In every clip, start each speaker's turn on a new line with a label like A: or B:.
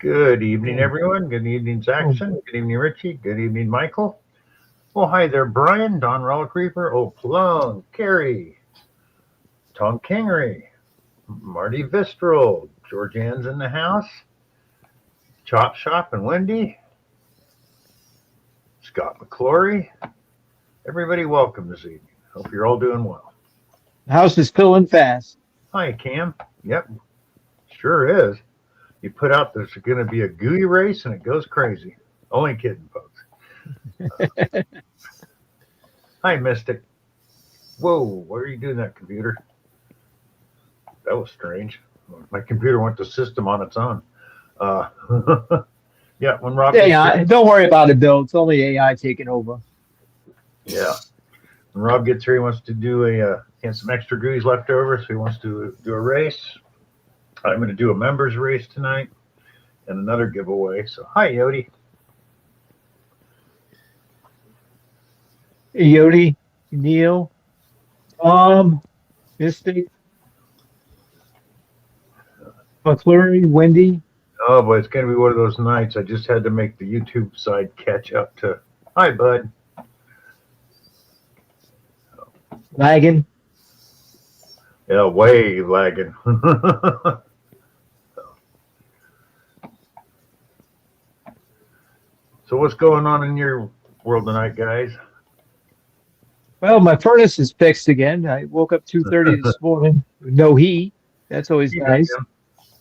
A: Good evening,
B: Oh,
A: everyone. Good evening,
B: oh,
A: Jackson. Good evening, Richie. Good evening, Michael. Oh, hi there, Brian, Don Relic Reaper, Oh, Plung, Carrie, Tom Kingery, Marty Vistral, Georgianne's in the house, Chop Shop and Wendy, Scott McClory. Everybody, welcome this evening. Hope you're all doing well.
B: the house is filling fast.
A: Hi, Cam. Yep, sure is. You put out there's going to be a Gooey race and it goes crazy. Only kidding, folks. Hi, Mystic. Whoa, why are you doing that, computer? That was strange. My computer went to system on its own. Uh, yeah, when Rob gets here,
B: AI, don't worry about it, Bill. It's only AI taking over.
A: yeah, when Rob gets here, he wants to do he has some extra goodies left over, so he wants to do a race. I'm going to do a members race tonight and another giveaway. So, hi, Yodi.
B: Yodi, Neil, Mystic, McClure, Wendy,
A: Oh boy, it's going to be one of those nights. I just had to make the YouTube side catch up to. Hi, bud.
B: Lagan.
A: Yeah, way lagging. So, what's going on in your world tonight, guys?
B: Well, my furnace is fixed again. I woke up 2:30 this morning with no heat. That's always
A: Yeah,
B: nice.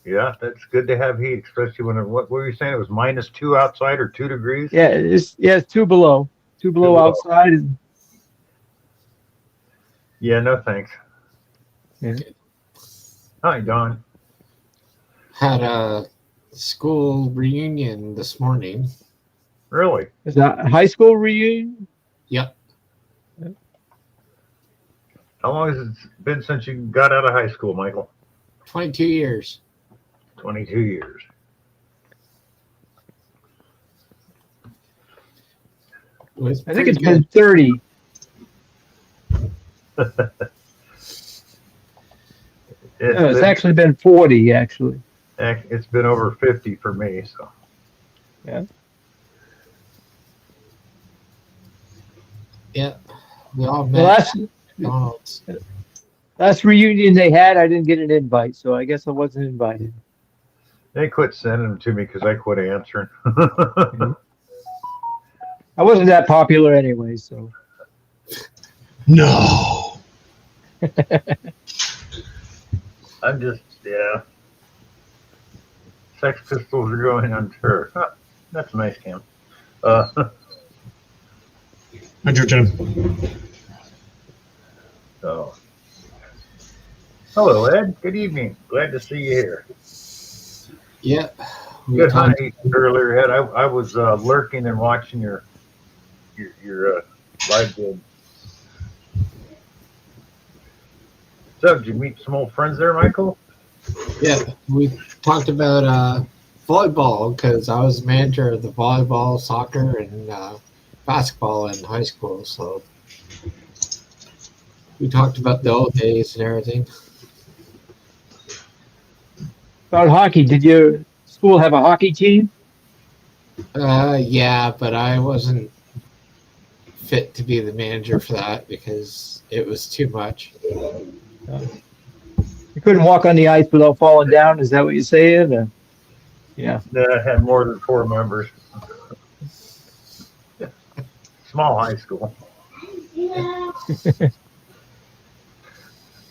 A: yeah, that's good to have heat, especially when what were you saying? It was -2 outside or 2 degrees?
B: It's two
A: Two
B: below
A: below.
B: outside. And,
A: Yeah, no thanks.
B: yeah.
A: Hi, Don.
C: Had a school reunion this morning.
A: Really?
B: Is that a high school reunion?
C: Yep.
A: How long has it been since you got out of high school, Michael?
C: 22 years.
A: 22 years.
C: It was
B: I think
C: pretty
B: it's been
C: good.
B: 30. No, it's actually been 40, actually.
A: It's been over 50 for me. So
B: Yeah.
C: Yeah. We all
B: The
C: met at McDonald's.
B: last reunion they had, I didn't get an invite, so I guess I wasn't invited.
A: they quit sending them to me because I quit answering.
B: I wasn't that popular anyway, so.
D: No.
A: I'm just, yeah. Sex Pistols are going on tour. Huh, that's nice, Cam.
D: Hi, Georgia.
A: So, hello, Ed. Good evening. Glad to see you here.
C: Yeah. We
A: Good
C: talked-
A: honey earlier, Ed. I was lurking and watching your live vid. So, did you meet some old friends there, Michael?
C: Yeah. We talked about volleyball because I was manager of the volleyball, soccer, and basketball in high school. So we talked about the old days and everything.
B: About hockey, did your school have a hockey team?
C: Yeah, but I wasn't fit to be the manager for that because it was too much.
B: You couldn't walk on the ice without falling down. Is that what you're saying? Yeah.
A: That had more than 4 members. Small high school.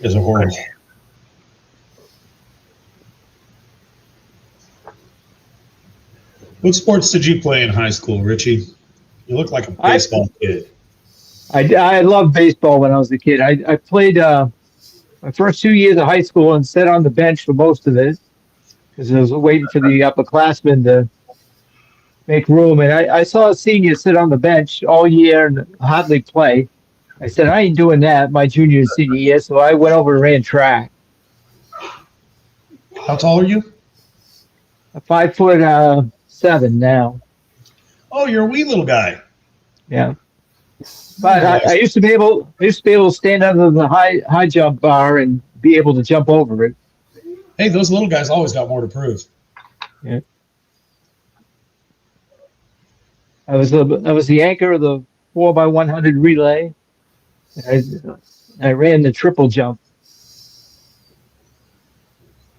D: Is a horrible. What sports did you play in high school, Richie? You look like a baseball kid.
B: I loved baseball when I was a kid. I played my first 2 years of high school and sat on the bench for most of it because I was waiting for the upperclassmen to make room. And I saw a senior sit on the bench all year and hardly play. I said, I ain't doing that my junior and senior year, so I went over and ran track.
D: How tall are you?
B: 5'7" now.
D: Oh, you're a wee little guy.
B: Yeah. But I used to be able to stand under the high jump bar and be able to jump over it.
D: Hey, those little guys always got more to prove.
B: Yeah. I was the anchor of the 4x100 relay. I, I ran the triple jump.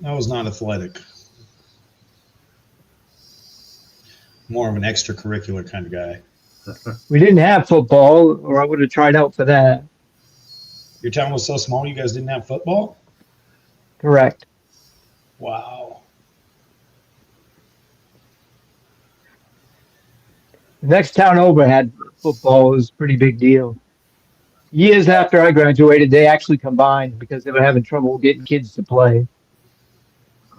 D: I was not athletic. More of an extracurricular kind of guy.
B: We didn't have football, or I would have tried out for that.
D: Your town was so small, you guys didn't have football?
B: Correct.
D: Wow.
B: The next town over had football. It was a pretty big deal. Years after I graduated, they actually combined because they were having trouble getting kids to play.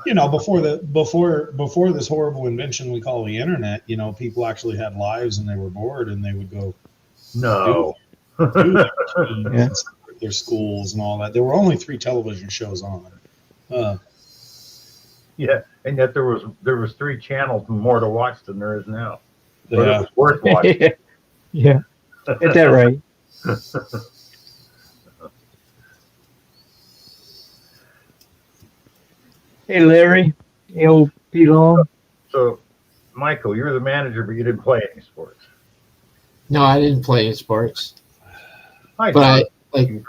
D: You know, before this horrible invention we call the internet, you know, people actually had lives and they were bored and they would go
A: No.
D: do their teams
B: Yeah.
D: and their schools and all that. There were only 3 television shows on.
A: Yeah, and yet there was 3 channels more to watch than there is now. But
D: Yeah.
A: it was worth watching.
B: Yeah, get that right. Hey, Larry. Hey, old Pete Long.
A: So, Michael, you're the manager, but you didn't play any sports.
C: No, I didn't play in sports,
A: Hi,
C: but
A: John.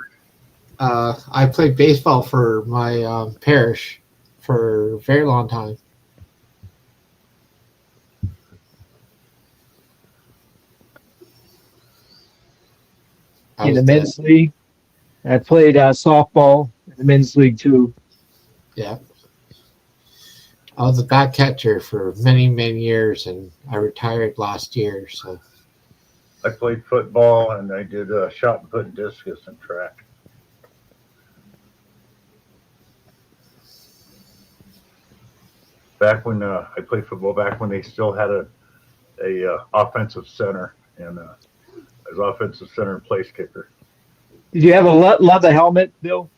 C: I played baseball for my parish for a very long time. I
B: In the
C: was
B: men's league. I played softball in the men's league too.
C: Yeah. I was a back catcher for many, many years, and I retired last year. So
A: I played football and I did shot and put, discus, and track. Back when I played football, back when they still had a offensive center, and I was offensive center and place kicker.
B: Did you have a leather helmet, Bill?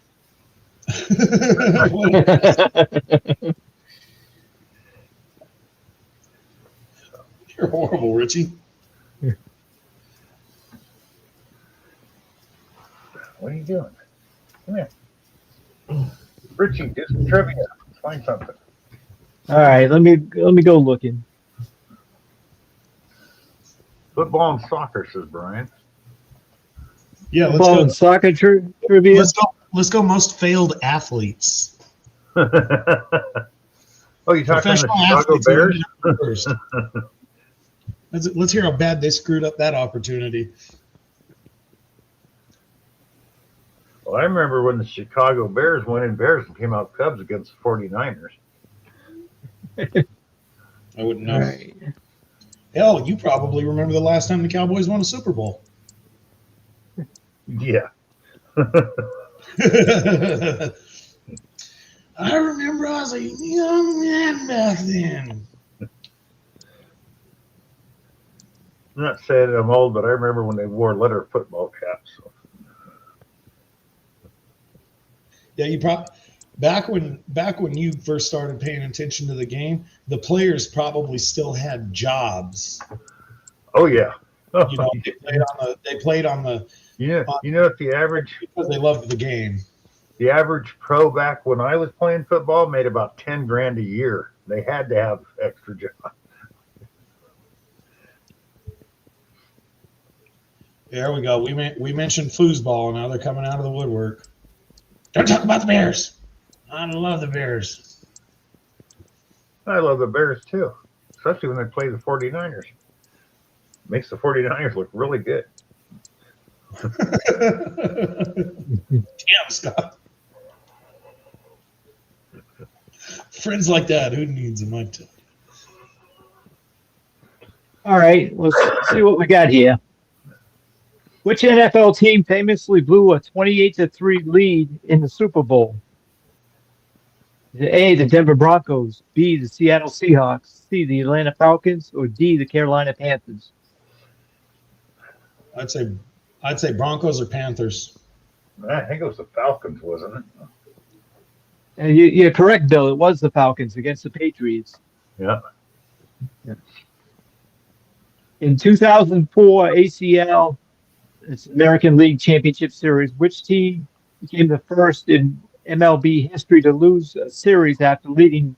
D: You're horrible, Richie.
A: What are you doing? Come here, Richie. Do some trivia. Let's find something.
B: All right, let me go looking.
A: Football and soccer, says Brian.
D: Yeah, let's
B: Football
D: go.
B: and soccer trivia.
D: Let's go. Most failed athletes.
A: Oh, you talking
D: Professional
A: the Chicago
D: athletes.
A: Bears?
D: First. Let's hear how bad they screwed up that opportunity.
A: Well, I remember when the Chicago Bears went in Bears and came out Cubs against the 49ers.
D: I wouldn't know.
B: All right.
D: Hell, you probably remember the last time the Cowboys won a Super Bowl.
A: Yeah.
D: I remember I was a young man back then.
A: I'm not saying I'm old, but I remember when they wore leather football caps. So.
D: Yeah, you probably back when you first started paying attention to the game, the players probably still had jobs.
A: Oh yeah.
D: You know, they played on the
A: You know what the average
D: because they loved the game.
A: the average pro back when I was playing football made about 10 grand a year. They had to have extra jobs.
D: There we go. We mentioned foosball, now they're coming out of the woodwork. Don't talk about the Bears. I love the Bears.
A: I love the Bears too, especially when they play the 49ers. Makes the 49ers look really good.
D: Damn, Scott. Friends like that, who needs them? I tell you.
B: All right, let's see what we got here. Which NFL team famously blew a 28-3 lead in the Super Bowl? Is it A, the Denver Broncos, B, the Seattle Seahawks, C, the Atlanta Falcons, or D, the Carolina Panthers?
D: I'd say Broncos or Panthers.
A: I think it was the Falcons, wasn't it?
B: And you're correct, Bill. It was the Falcons against the Patriots.
A: Yeah.
B: In 2004 ACL, it's American League Championship Series, which team became the first in MLB history to lose a series after leading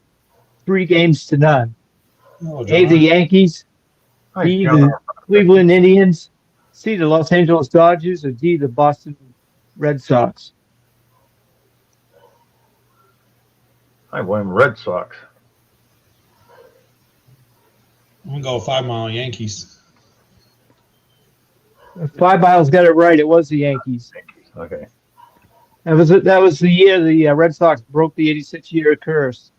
B: 3-0?
D: Oh,
B: A, the Yankees,
A: Hi,
B: B,
A: John.
B: Cleveland Indians, C, the Los Angeles Dodgers, or D, the Boston Red Sox?
A: I blame Red Sox.
D: I'm gonna go 5 Mile Yankees.
B: 5 Miles got it right. It was the Yankees.
A: Okay.
B: That was the year the Red Sox broke the 86-year curse.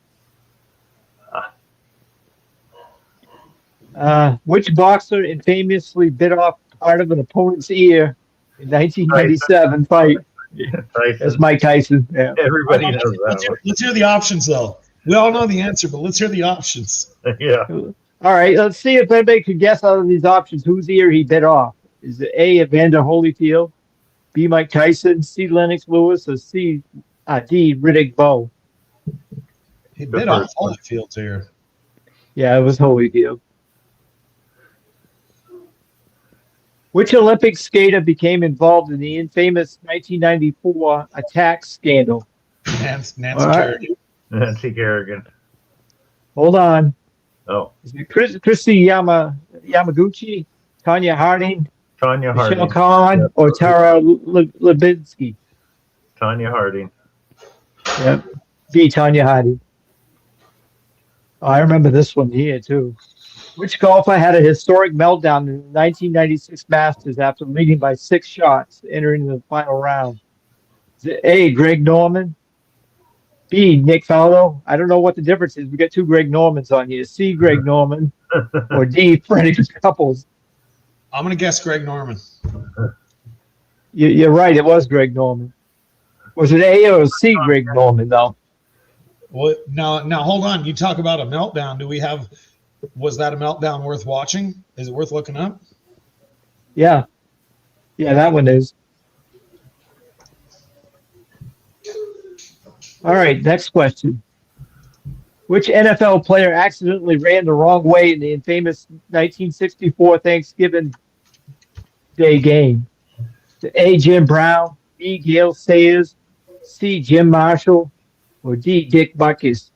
B: Which boxer infamously bit off part of an opponent's ear in 1997 fight? That's Mike Tyson. Yeah.
A: Everybody knows
D: Let's
A: that
D: hear, let's hear the options, though. We all know the answer, but let's hear the options.
A: one. Yeah.
B: All right, let's see if anybody could guess out of these options whose ear he bit off. Is it A, Evander Holyfield, B, Mike Tyson, C, Lennox Lewis, or D, Riddick Bowe?
D: He bit off Holyfield's ear.
B: Yeah, it was Holyfield. Which Olympic skater became involved in the infamous 1994 attack scandal?
D: Nancy
B: right.
D: Kerrigan.
A: Nancy Kerrigan.
B: Hold on.
A: Oh,
B: Is it Christy Yamaguchi, Tanya Harding,
A: Tanya
B: Michelle
A: Harding.
B: Kahn,
A: Yep.
B: or Tara Lebinsky?
A: Tanya Harding.
B: Yep. B, Tanya Harding. Oh, I remember this one here, too. Which golfer had a historic meltdown in the 1996 Masters after leading by 6 shots entering the final round? Is it A, Greg Norman, B, Nick Faldo? I don't know what the difference is. We got 2 Greg Normans on here. C, Greg Norman, or D, Freddie Couples?
D: I'm gonna guess Greg Norman.
B: You're right. It was Greg Norman. Was it A or C, Greg Norman, though?
D: Well, now hold on. You talk about a meltdown. Was that a meltdown worth watching? Is it worth looking up?
B: Yeah. Yeah, that one is. All right, next question. Which NFL player accidentally ran the wrong way in the infamous 1964 Thanksgiving Day game? A, Jim Brown, B, Gale Sayers, C, Jim Marshall, or D, Dick Butkus?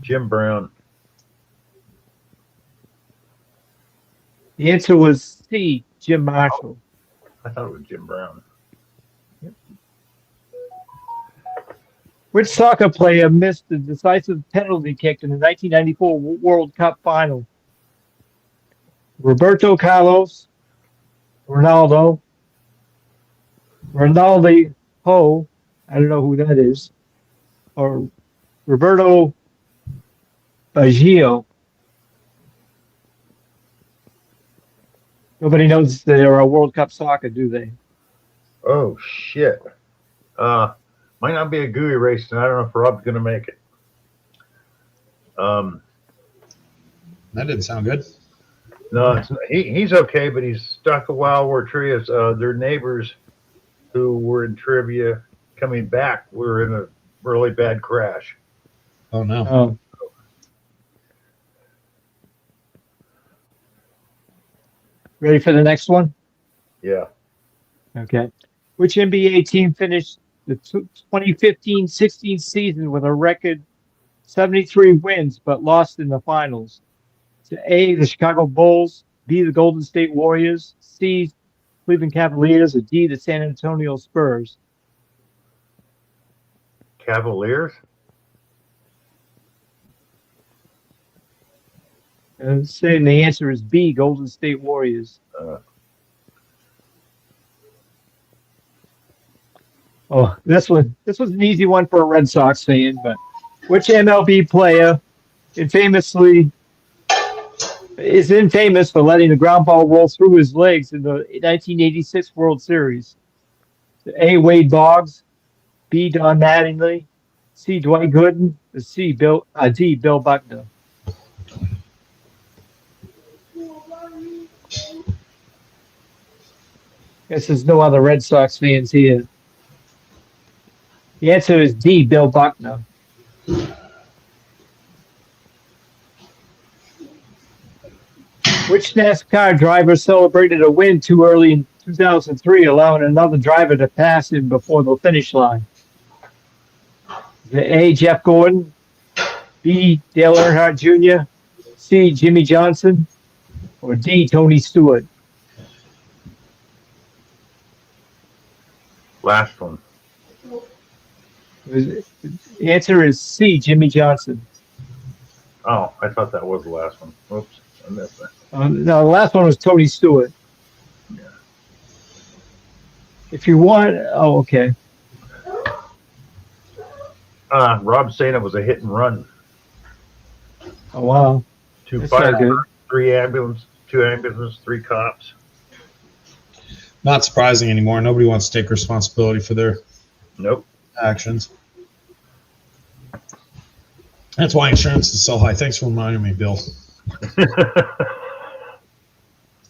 A: Jim Brown.
B: The answer was C, Jim Marshall.
A: I thought it was Jim Brown.
B: Which soccer player missed the decisive penalty kick in the 1994 World Cup final? Roberto Carlos, Ronaldo, Ho, I don't know who that is, or Roberto Baggio. Nobody knows they're a World Cup soccer, do they?
A: Oh, shit. Might not be a gooey race, and I don't know if Rob's going to make it.
D: That didn't sound good.
A: No, he's okay, but he's stuck a while where trivia's their neighbors who were in trivia coming back were in a really bad crash.
D: Oh no.
B: Oh. Ready for the next one?
A: Yeah.
B: Okay. Which NBA team finished the 2015-16 season with a record 73 wins but lost in the finals? To A, the Chicago Bulls, B, the Golden State Warriors, C, Cleveland Cavaliers, or D, the San Antonio Spurs?
A: Cavaliers?
B: I'm saying the answer is B, Golden State Warriors. Oh, this was an easy one for a Red Sox fan, but which MLB player is infamous for letting the ground ball roll through his legs in the 1986 World Series? A, Wade Boggs, B, Don Mattingly, C, Dwight Gooden, or D, Bill Buckner? Guess there's no other Red Sox fans here. The answer is D, Bill Buckner. Which NASCAR driver celebrated a win too early in 2003, allowing another driver to pass him before the finish line? The A, Jeff Gordon, B, Dale Earnhardt Jr., C, Jimmy Johnson, or D, Tony Stewart?
A: Last one.
B: The answer is C, Jimmy Johnson.
A: Oh, I thought that was the last one. Oops, I missed that.
B: No, the last one was Tony Stewart.
A: Yeah.
B: If you want, oh, okay.
A: Rob saying it was a hit and run.
B: Oh, wow.
A: Two
B: That's not
A: fire,
B: good.
A: two ambulances, 3 cops.
D: Not surprising anymore. Nobody wants to take responsibility for their
A: Nope.
D: actions. That's why insurance is so high. Thanks for reminding me, Bill.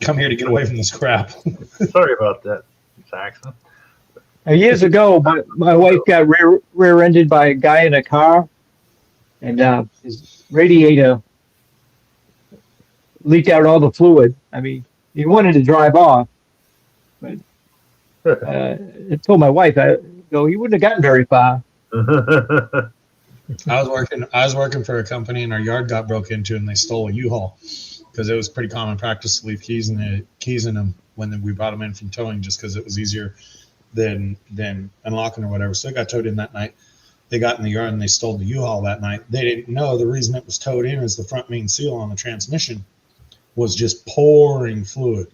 D: Come here to get away from this crap.
A: Sorry about that, Saxon.
B: Years ago, my wife got rear-ended by a guy in a car, and his radiator leaked out all the fluid. I mean, he wanted to drive off, but I told my wife, he wouldn't have gotten very far.
D: I was working for a company, and our yard got broke into, and they stole a U-Haul because it was pretty common practice to leave keys in them when we brought them in from towing, just because it was easier than unlocking or whatever. So it got towed in that night. They got in the yard and they stole the U-Haul that night. They didn't know the reason it was towed in is the front main seal on the transmission was just pouring fluid.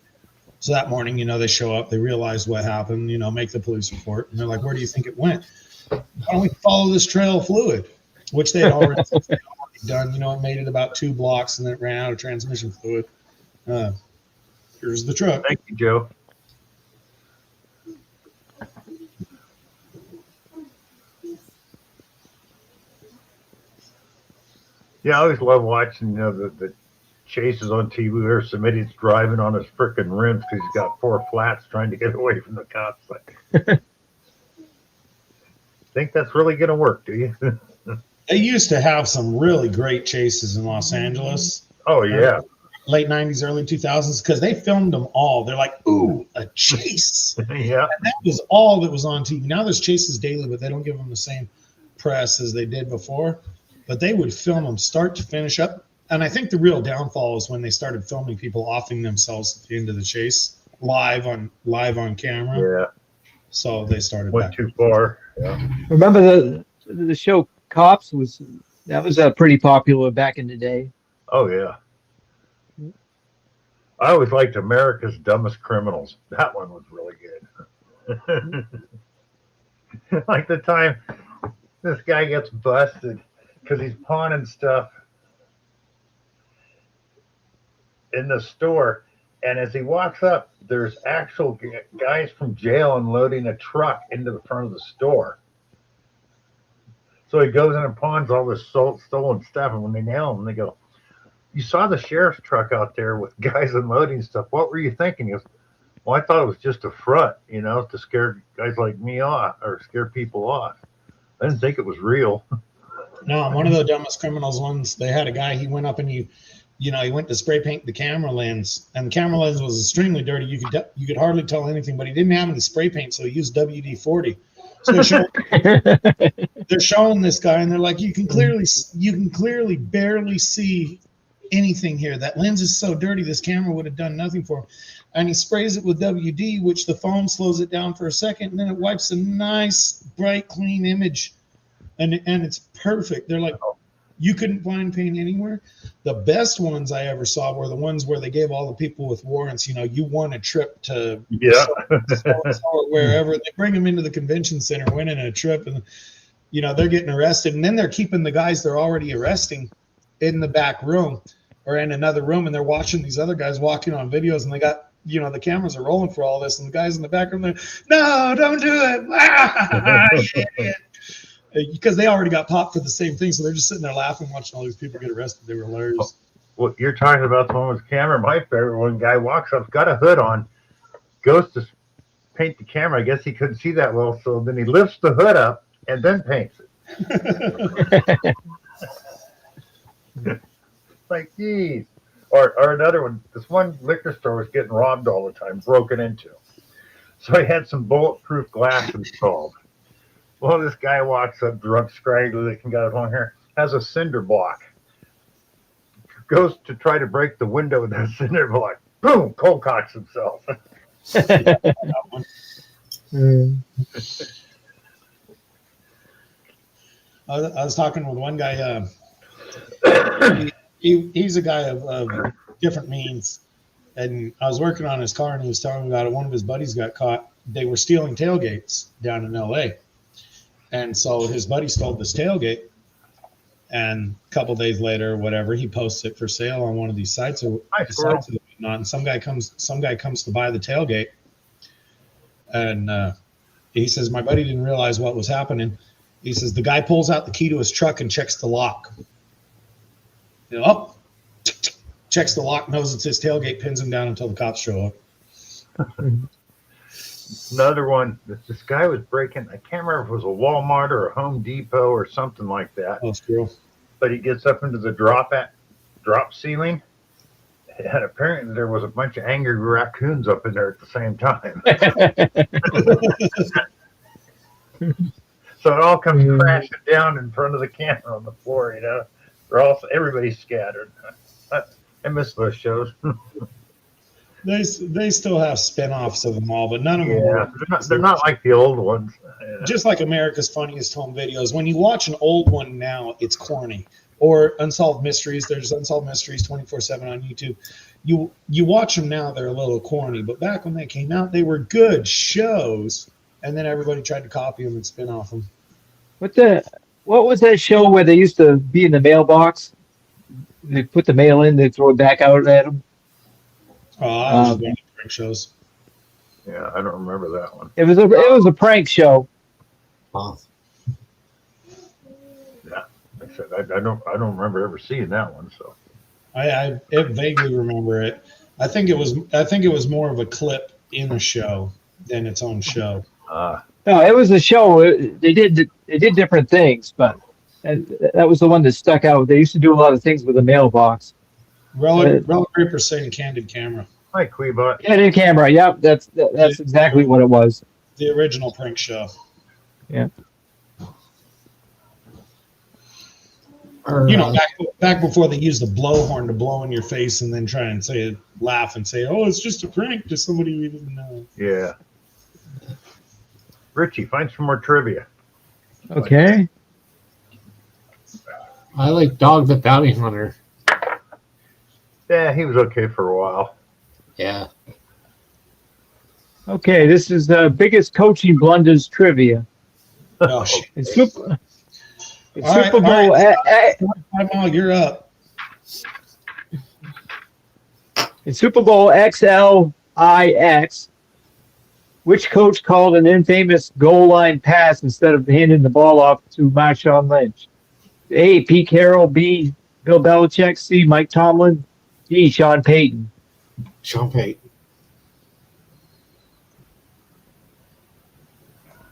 D: So that morning, they show up, they realize what happened, make the police report, and they're like, "Where do you think it went? Why don't we follow this trail of fluid?" Which they had already done. It made it about 2 blocks and then it ran out of transmission fluid. Here's the truck.
A: Thank you, Joe. Yeah, I always love watching the chases on TV where somebody's driving on his frickin' rims because he's got 4 flats trying to get away from the cops. Like, think that's really going to work, do you?
D: They used to have some really great chases in Los Angeles.
A: Oh, yeah.
D: Late 90s, early 2000s, because they filmed them all. They're like, ooh, a chase.
A: Yeah.
D: And that was all that was on TV. Now there's chases daily, but they don't give them the same press as they did before. But they would film them start to finish up. And I think the real downfall is when they started filming people offing themselves at the end of the chase live on camera.
A: Yeah.
D: So they started
A: Went
D: back.
A: too far. Yeah.
B: Remember the show Cops was pretty popular back in the day.
A: Oh, yeah. I always liked America's Dumbest Criminals. That one was really good. Like the time this guy gets busted because he's pawning stuff in the store. And as he walks up, there's actual guys from jail unloading a truck into the front of the store. So he goes in and pawns all this stolen stuff. And when they nail him, they go, "You saw the sheriff's truck out there with guys unloading stuff. What were you thinking?" He goes, "Well, I thought it was just a front, to scare guys like me off or scare people off. I didn't think it was real."
D: No, one of the Dumbest Criminals ones, they had a guy, he went up and he went to spray paint the camera lens, and the camera lens was extremely dirty. You could hardly tell anything, but he didn't have any spray paint, so he used WD-40. So they're showing this guy, and they're like, you can clearly barely see anything here. That lens is so dirty, this camera would have done nothing for him. And he sprays it with WD, which the foam slows it down for a second, and then it wipes a nice, bright, clean image, and it's perfect. They're like, you couldn't find paint anywhere. The best ones I ever saw were the ones where they gave all the people with warrants, you won a trip to or wherever. They bring them into the convention center, winning a trip, and they're getting arrested, and then they're keeping the guys they're already arresting in the back room or in another room, and they're watching these other guys walking on videos, and they got the cameras are rolling for all this, and the guys in the back room, they're, "No, don't do it." Because they already got popped for the same thing, so they're just sitting there laughing, watching all these people get arrested. They were hilarious.
A: Well, you're talking about the one with the camera. My favorite one, guy walks up, got a hood on, goes to paint the camera. I guess he couldn't see that well, so then he lifts the hood up and then paints it. Like, geez. Or another one, this one liquor store was getting robbed all the time, broken into. So he had some bulletproof glass installed. Well, this guy walks up, drunk, scraggly looking guy with long hair, has a cinder block. goes to try to break the window that's in there, like, boom, cold cocks himself.
B: Mm.
D: I was talking with one guy. He's a guy of different means, and I was working on his car, and he was telling me about it. One of his buddies got caught. They were stealing tailgates down in L.A., and so his buddy stole this tailgate. And a couple days later, whatever, he posts it for sale on one of these sites or whatnot. And some guy comes to buy the tailgate, and he says, my buddy didn't realize what was happening. He says the guy pulls out the key to his truck and checks the lock. Checks the lock, knows it's his tailgate, pins him down until the cops show up.
A: Another one, this guy was breaking, I can't remember if it was a Walmart or a Home Depot or something like that.
D: Oh, true.
A: But he gets up into the drop ceiling, and apparently there was a bunch of angry raccoons up in there at the same time. So it all comes crashing down in front of the camera on the floor, everybody's scattered. I miss those shows.
D: They still have spin-offs of them all, but none of them
A: they're not like the old ones. Yeah.
D: Just like America's Funniest Home Videos. When you watch an old one now, it's corny. Or Unsolved Mysteries. There's Unsolved Mysteries 24/7 on YouTube. You watch them now, they're a little corny. But back when they came out, they were good shows. And then everybody tried to copy them and spin off them.
B: What was that show where they used to be in the mailbox? They put the mail in, they throw it back out at them.
D: Oh, I was going to prank shows.
A: Yeah, I don't remember that one.
B: It was a prank show.
C: Wow.
A: Yeah, like I said, I don't remember ever seeing that one. So
D: I vaguely remember it. I think it was more of a clip in a show than its own show.
B: No, it was a show. They did different things, but that was the one that stuck out. They used to do a lot of things with the mailbox.
D: Relic Reaper saying Candid Camera.
A: Hi, Queebot.
B: Candid Camera. Yep, that's exactly what it was.
D: The original prank show.
B: Yeah.
D: Back before they used the blowhorn to blow in your face and then try and laugh and say, "Oh, it's just a prank" to somebody we didn't know.
A: Yeah. Richie, find some more trivia.
B: Okay.
C: I like Dog the Bounty Hunter.
A: Yeah, he was okay for a while.
C: Yeah.
B: Okay, this is the biggest coaching blunders trivia.
D: Oh, shit.
B: It's Super
D: All
B: Bowl.
D: right. You're up.
B: In Super Bowl XLIX, which coach called an infamous goal line pass instead of handing the ball off to Marshawn Lynch? A. Pete Carroll. B. Bill Belichick. C. Mike Tomlin. D. Sean Payton.
C: Sean Payton.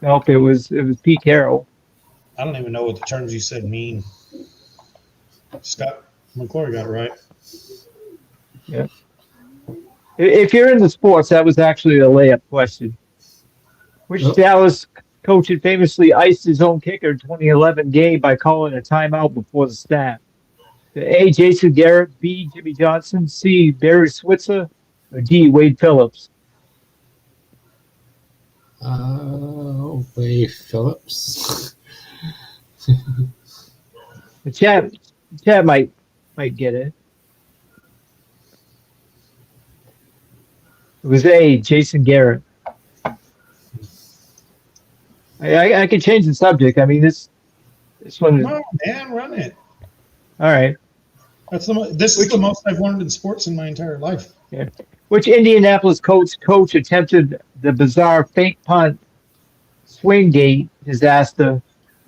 B: Nope, it was Pete Carroll.
D: I don't even know what the terms you said mean. Scott McClory got it right.
B: Yeah. If you're into sports, that was actually a layup question. Which Dallas coach had famously iced his own kicker in 2011 game by calling a timeout before the snap? A. Jason Garrett, B. Jimmy Johnson, C. Barry Switzer, or D. Wade Phillips?
C: Wade Phillips.
B: The chat might get it. It was A. Jason Garrett. I can change the subject. I mean, this one is.
D: Come on, man, run it.
B: All right.
D: This is the most I've learned in sports in my entire life.
B: Yeah. Which Indianapolis coach attempted the bizarre fake punt swing gate disaster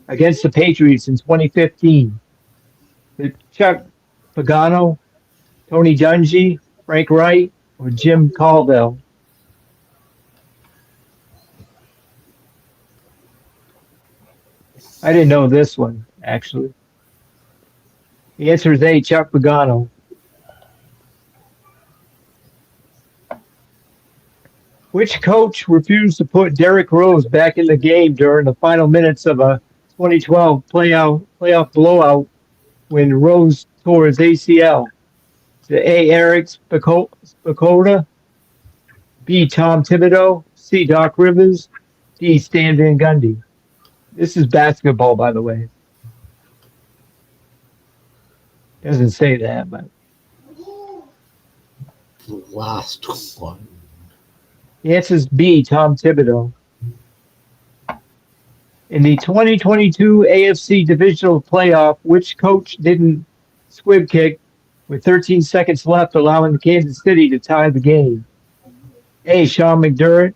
B: against the Patriots in 2015? Chuck Pagano, Tony Dungy, Frank Wright, or Jim Caldwell? I didn't know this one, actually. The answer is A, Chuck Pagano. Which coach refused to put Derrick Rose back in the game during the final minutes of a 2012 playoff blowout when Rose tore his ACL? The A. Eric Spicota, B. Tom Thibodeau, C. Doc Rivers, D. Stan Van Gundy. This is basketball, by the way. Doesn't say that, but
C: The last one.
B: the answer is B. Tom Thibodeau. In the 2022 AFC Divisional Playoff, which coach didn't squib kick with 13 seconds left, allowing Kansas City to tie the game? A. Sean McDermott,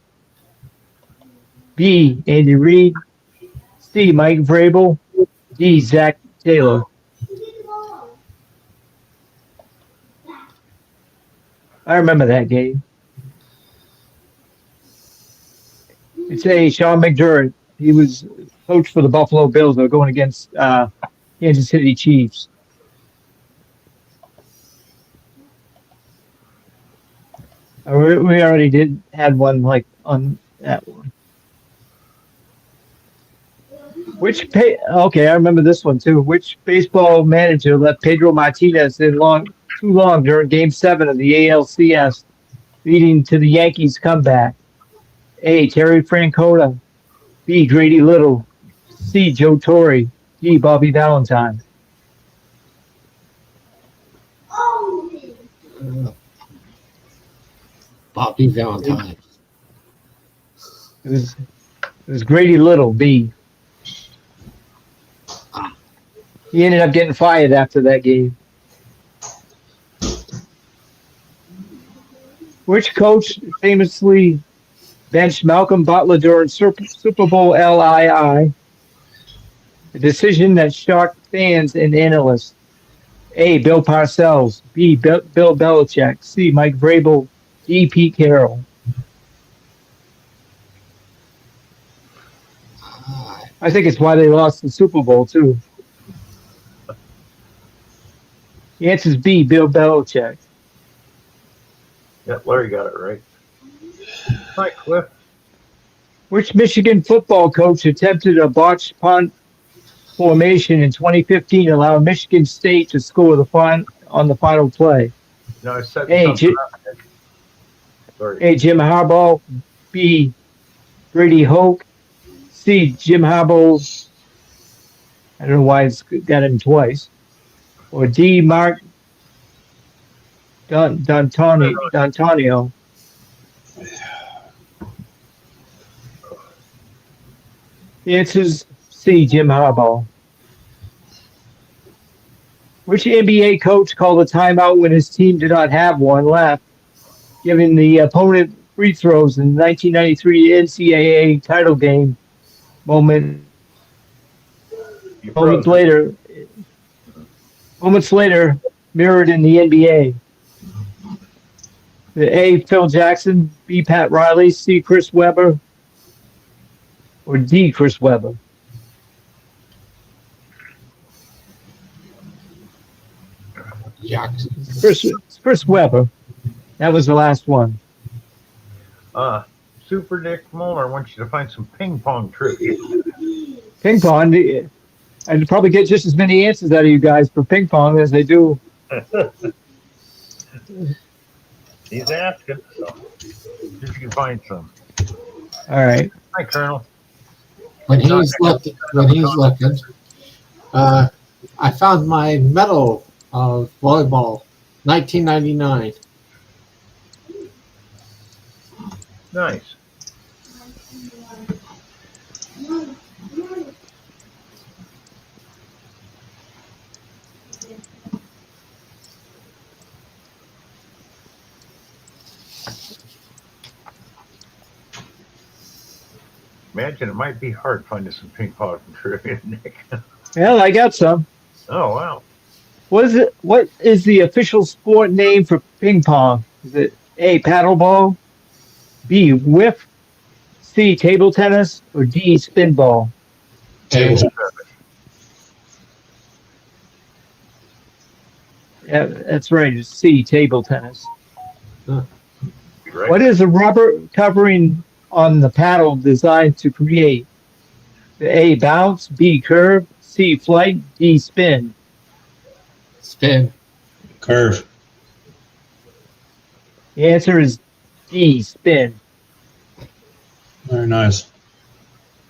B: B. Andy Reid, C. Mike Vrabel, D. Zach Taylor. I remember that game. It's A. Sean McDermott. He was coach for the Buffalo Bills. They're going against Kansas City Chiefs. We already had one like on that one. Okay, I remember this one too. Which baseball manager left Pedro Martinez in too long during Game 7 of the ALCS, leading to the Yankees' comeback? A. Terry Francona, B. Grady Little, C. Joe Torre, D. Bobby Valentine.
C: Bobby Valentine.
B: It was Grady Little, B. He ended up getting fired after that game. Which coach famously benched Malcolm Butler during Super Bowl LII? A decision that shocked fans and analysts. A. Bill Parcells, B. Bill Belichick, C. Mike Vrabel, D. Pete Carroll. I think it's why they lost the Super Bowl too. The answer is B. Bill Belichick.
A: Yep, Larry got it right. Hi, Cliff.
B: Which Michigan football coach attempted a botched punt formation in 2015, allowing Michigan State to score on the final play?
A: No, I said
B: A.
A: Sorry.
B: A. Jim Harbaugh, B. Brady Hoke, C. Jim Harbaugh. I don't know why it's got him twice. Or D. Mark D'Antonio. The answer is C. Jim Harbaugh. Which NBA coach called a timeout when his team did not have one left, giving the opponent free throws in the 1993 NCAA title game? Moments later, mirrored in the NBA. The A. Phil Jackson, B. Pat Riley, C. Chris Webber, or D. Chris Webber.
C: Jackson.
B: Chris Webber. That was the last one.
A: Super Nick Muller wants you to find some ping pong trivia.
B: Ping pong. I'd probably get just as many answers out of you guys for ping pong as they do.
A: He's asking, so see if you can find some.
B: All right.
A: Hi, Colonel.
C: When he's looking, I found my medal of volleyball, 1999.
A: Nice. Imagine it might be hard finding some ping pong trivia, Nick.
B: Well, I got some.
A: Oh, wow.
B: What is the official sport name for ping pong? Is it A. Paddleball, B. Whiff, C. Table tennis, or D. Spinball?
D: Table.
B: Yeah, that's right. It's C. Table tennis.
A: Right.
B: What is a rubber covering on the paddle designed to create? The A. Bounce, B. Curve, C. Flight, D. Spin.
C: Spin.
D: Curve.
B: The answer is D, spin.
D: Very nice.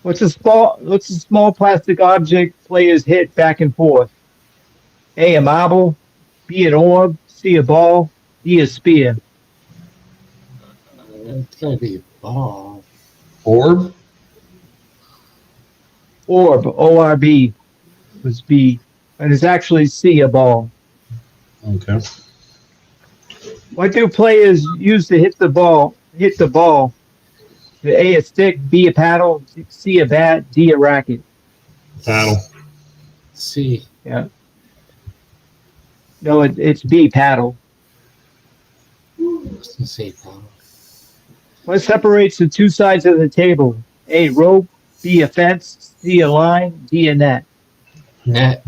B: What's a small plastic object players hit back and forth? A, a marble, B, an orb, C, a ball, D, a spear.
C: It's gonna be a ball.
D: Orb?
B: Orb, O-R-B, was B. And it's actually C, a ball.
D: Okay.
B: What do players use to hit the ball? A, a stick, B, a paddle, C, a bat, D, a racket.
D: Paddle.
C: C.
B: Yeah. No, it's B, paddle.
C: Let's see. Paddle.
B: What separates the two sides of the table? A, rope, B, a fence, C, a line, D, a net.
C: Net.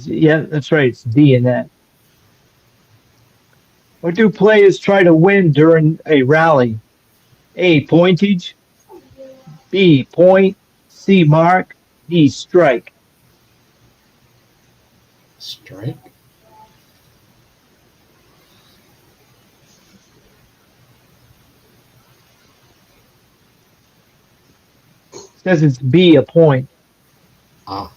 B: Yeah, that's right. It's D, a net. What do players try to win during a rally? A, pointage, B, point, C, mark, D, strike.
C: Strike.
B: Says it's B, a point.
C: Ah.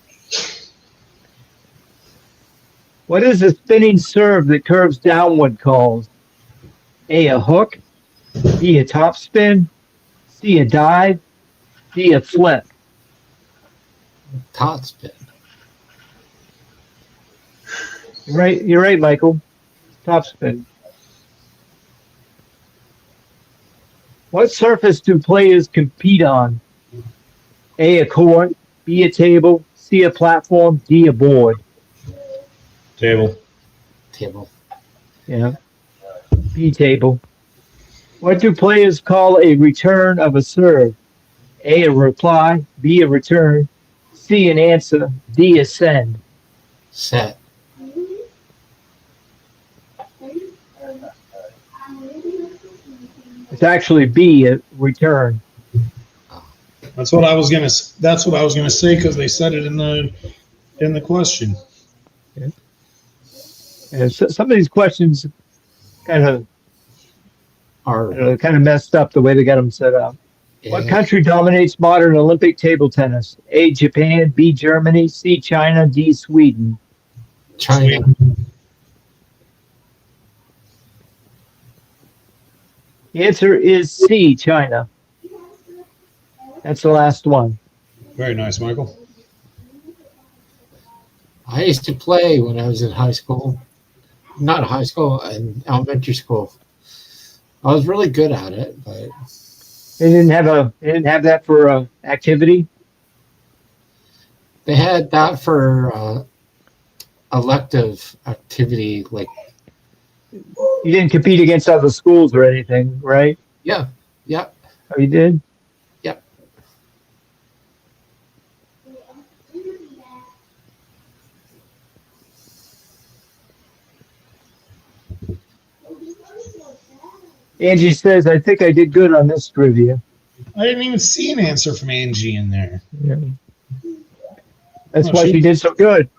B: What is a spinning serve that curves downward called? A hook, B, a topspin, C, a dive, D, a flip.
C: Top spin.
B: You're right, Michael. Topspin. What surface do players compete on? A court, B, a table, C, a platform, D, a board.
D: Table.
C: Table.
B: Yeah. B, table. What do players call a return of a serve? A reply, B, a return, C, an answer, D, a send.
C: Set.
B: It's actually B, a return.
D: That's what I was gonna say because they said it in the question.
B: And some of these questions kind of
C: Are
B: messed up the way they got them set up. What country dominates modern Olympic table tennis? A, Japan, B, Germany, C, China, D, Sweden.
C: China.
B: The answer is C, China. That's the last one.
D: Very nice, Michael.
C: I used to play when I was in high school. Not high school, in elementary school. I was really good at it, but
B: They didn't have that for activity.
C: they had that for elective activity. Like,
B: You didn't compete against other schools or anything, right?
C: yeah.
B: Oh, you did?
C: Yep.
B: Angie says, I think I did good on this trivia.
D: I didn't even see an answer from Angie in there.
B: Yeah. That's
D: Oh,
B: why she did so good.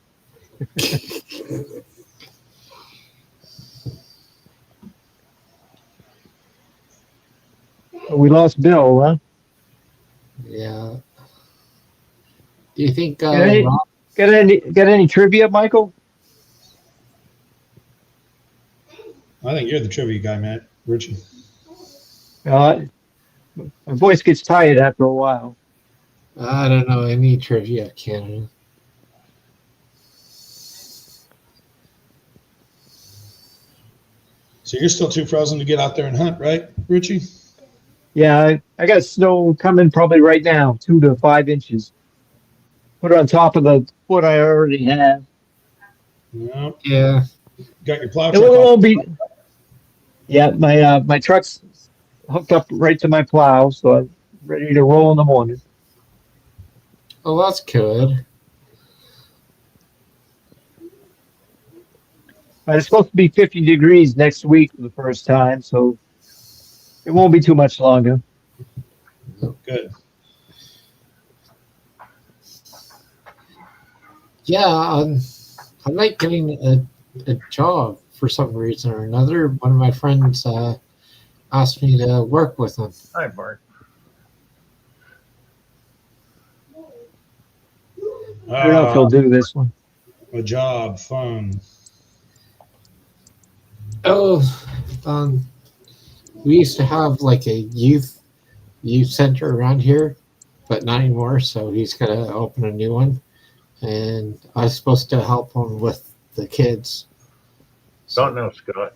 B: We lost Bill, huh?
C: Yeah. Do you think
B: Got any trivia, Michael?
D: I think you're the trivia guy, Matt. Richie.
B: My voice gets tired after a while.
C: I don't know any trivia, Canada?
D: So you're still too frozen to get out there and hunt, right, Richie?
B: Yeah, I got snow coming probably right now, 2 to 5 inches. Put it on top of the foot I already have.
D: No.
C: Yeah.
D: Got your plow
B: It
D: truck off.
B: won't be. Yeah, my truck's hooked up right to my plow, so I'm ready to roll in the morning.
C: Oh, that's good.
B: But it's supposed to be 50 degrees next week for the first time, so it won't be too much longer.
D: Good.
C: Yeah, I like getting a job for some reason or another. One of my friends asked me to work with him.
A: Hi, Bart.
B: I don't know if he'll do this one.
D: A job, fun.
C: Oh, we used to have like a youth center around here, but not anymore. So he's gonna open a new one, and I was supposed to help him with the kids.
A: Don't know, Scott.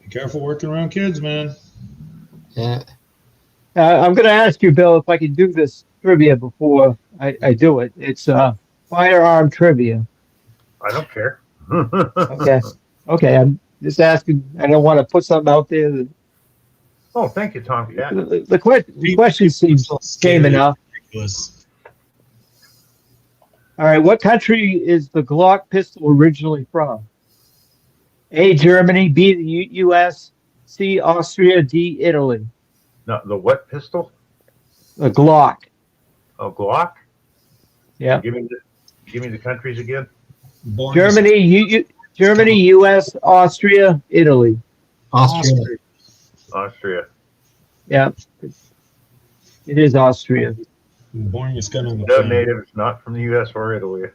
D: Be careful working around kids, man.
C: Yeah.
B: I'm going to ask you, Bill, if I can do this trivia before I do it. It's firearm trivia.
A: I don't care.
B: Okay. Okay. I'm just asking. I don't want to put something out there.
A: Oh, thank you, Tom. Yeah.
B: The question seems tame enough.
D: Ridiculous.
B: All right. What country is the Glock pistol originally from? A, Germany. B, the U.S. C, Austria. D, Italy.
A: No, the what pistol?
B: The Glock.
A: Oh, Glock?
B: Yeah.
A: Give me the countries again.
D: Born
B: Germany, Germany, U.S., Austria, Italy.
C: Austria.
A: Austria.
B: Yeah. It is Austria.
D: Boringest gun on the
A: No
D: planet.
A: natives, not from the U.S. or Italy.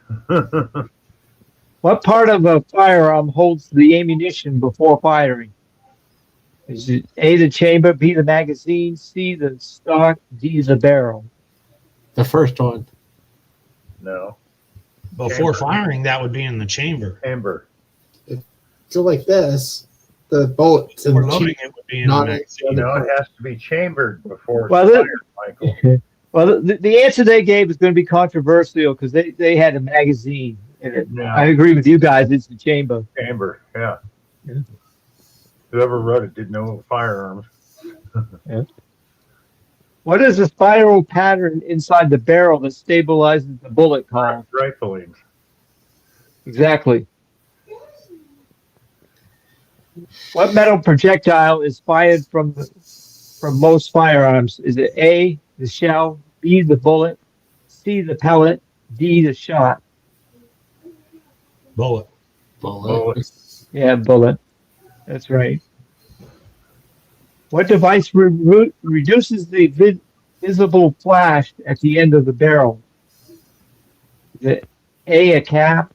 B: What part of a firearm holds the ammunition before firing? Is it A, the chamber, B, the magazine, C, the stock, D, the barrel?
C: The first one.
A: No.
D: Before
A: Chamber.
D: firing, that would be in the chamber.
A: Amber.
C: So like this, the bullets
D: Before loading, it would be in the
C: not
D: magazine.
A: No, it has to be chambered before
B: Well,
A: it's fired, Michael.
B: Well, the answer they gave is going to be controversial because they had a magazine. And
A: Yeah.
B: I agree with you guys. It's the chamber.
A: Chamber, yeah.
B: Yeah.
A: Whoever wrote it did know firearms.
B: What is the spiral pattern inside the barrel that stabilizes the bullet called?
A: Rifling.
B: Exactly. What metal projectile is fired from most firearms? Is it A, the shell, B, the bullet, C, the pellet, D, the shot?
D: Bullet.
A: Bullet.
B: Yeah, bullet. That's right. What device reduces the visible flash at the end of the barrel? Is it A, a cap,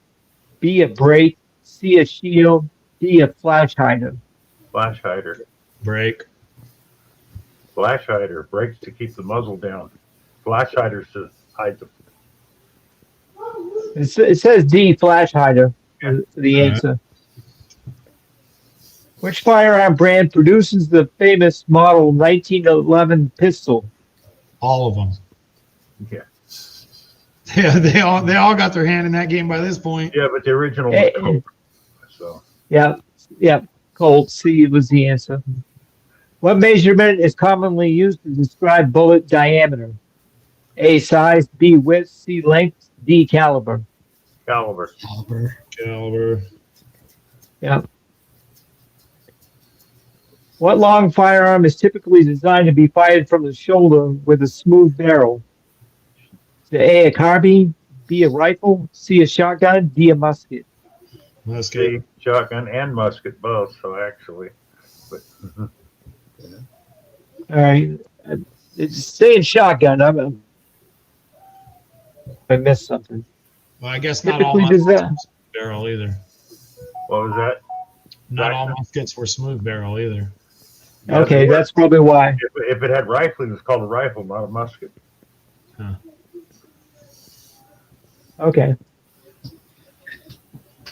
B: B, a brake, C, a shield, D, a flash hider?
A: Flash hider.
D: Break.
A: Flash hider. Brakes to keep the muzzle down. Flash hiders to hide the.
B: It says D, flash hider, for the
D: All right.
B: answer. Which firearm brand produces the famous model 1911 pistol?
D: All of them.
A: Yeah.
D: Yeah, they all got their hand in that game by this point.
A: Yeah, but the original was Cobra. So
B: Yeah, Colt. C was the answer. What measurement is commonly used to describe bullet diameter? A, size, B, width, C, length, D, caliber.
A: caliber.
D: Caliber.
B: Yeah. What long firearm is typically designed to be fired from the shoulder with a smooth barrel? Is it A, a carbine, B, a rifle, C, a shotgun, D, a musket?
D: Musket.
A: See, shotgun and musket both. So actually, but
B: All right. It's saying shotgun. I missed something.
D: Well, I guess not all
B: Typically does
D: muskets
B: that.
D: were smooth barrel either.
A: what was that?
D: Not all muskets were smooth barrel either.
A: Yeah,
B: Okay,
A: they were.
B: that's probably why.
A: If it had rifling, it's called a rifle, not a musket.
B: Okay.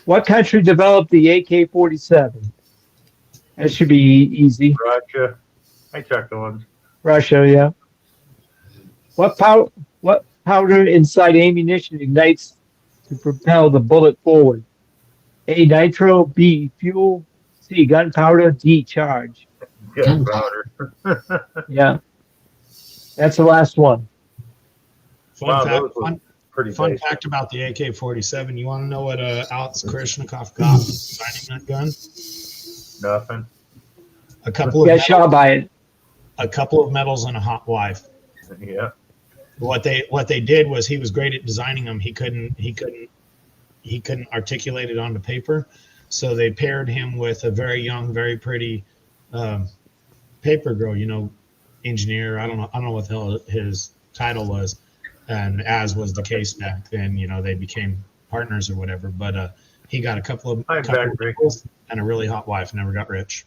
B: What country developed the AK-47? That should be easy.
A: Russia. I checked the ones.
B: Russia, yeah. What powder inside ammunition ignites to propel the bullet forward? A, nitro, B, fuel, C, gunpowder, D, charge.
A: Gunpowder.
B: Yeah. That's the last one.
A: Wow,
D: Fun
A: those were
D: fact,
A: pretty
D: fun
A: basic.
D: fact about the AK-47. You want to know what Alex Koreshnikov got for designing that gun?
A: Nothing.
D: A couple of
B: Yeah,
D: medals,
B: shot by it.
D: a couple of medals and a hot wife.
A: Yeah.
D: What they did was he was great at designing them. He couldn't articulate it onto paper. So they paired him with a very young, very pretty paper girl, engineer. I don't know what the hell his title was, and as was the case back then, they became partners or whatever. But he got a couple of girls and a really hot wife. Never got rich.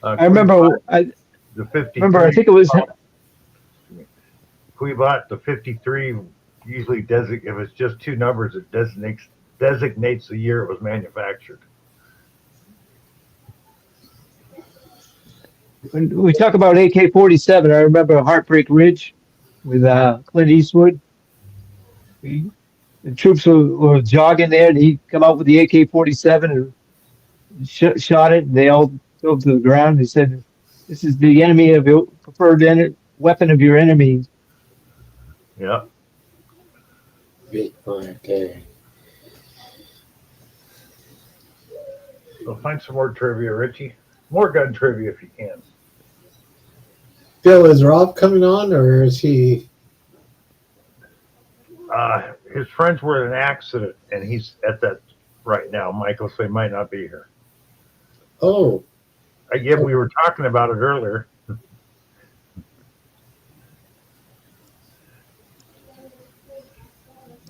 B: I remember.
A: The 53.
B: Remember, I think it was.
A: Cuibat, the 53 usually if it's just two numbers, it designates the year it was manufactured.
B: When we talk about AK-47, I remember Heartbreak Ridge with Clint Eastwood. The troops were jogging there, and he'd come out with the AK-47 and shot it, and they all fell to the ground. He said, "This is the enemy of your preferred weapon of your enemy."
A: Yeah.
C: Okay.
A: So find some more trivia, Richie. More gun trivia if you can.
C: Bill, is Rob coming on, or is he?
A: His friends were in an accident, and he's at that right now, Michael, so he might not be here.
C: Oh.
A: Again, we were talking about it earlier.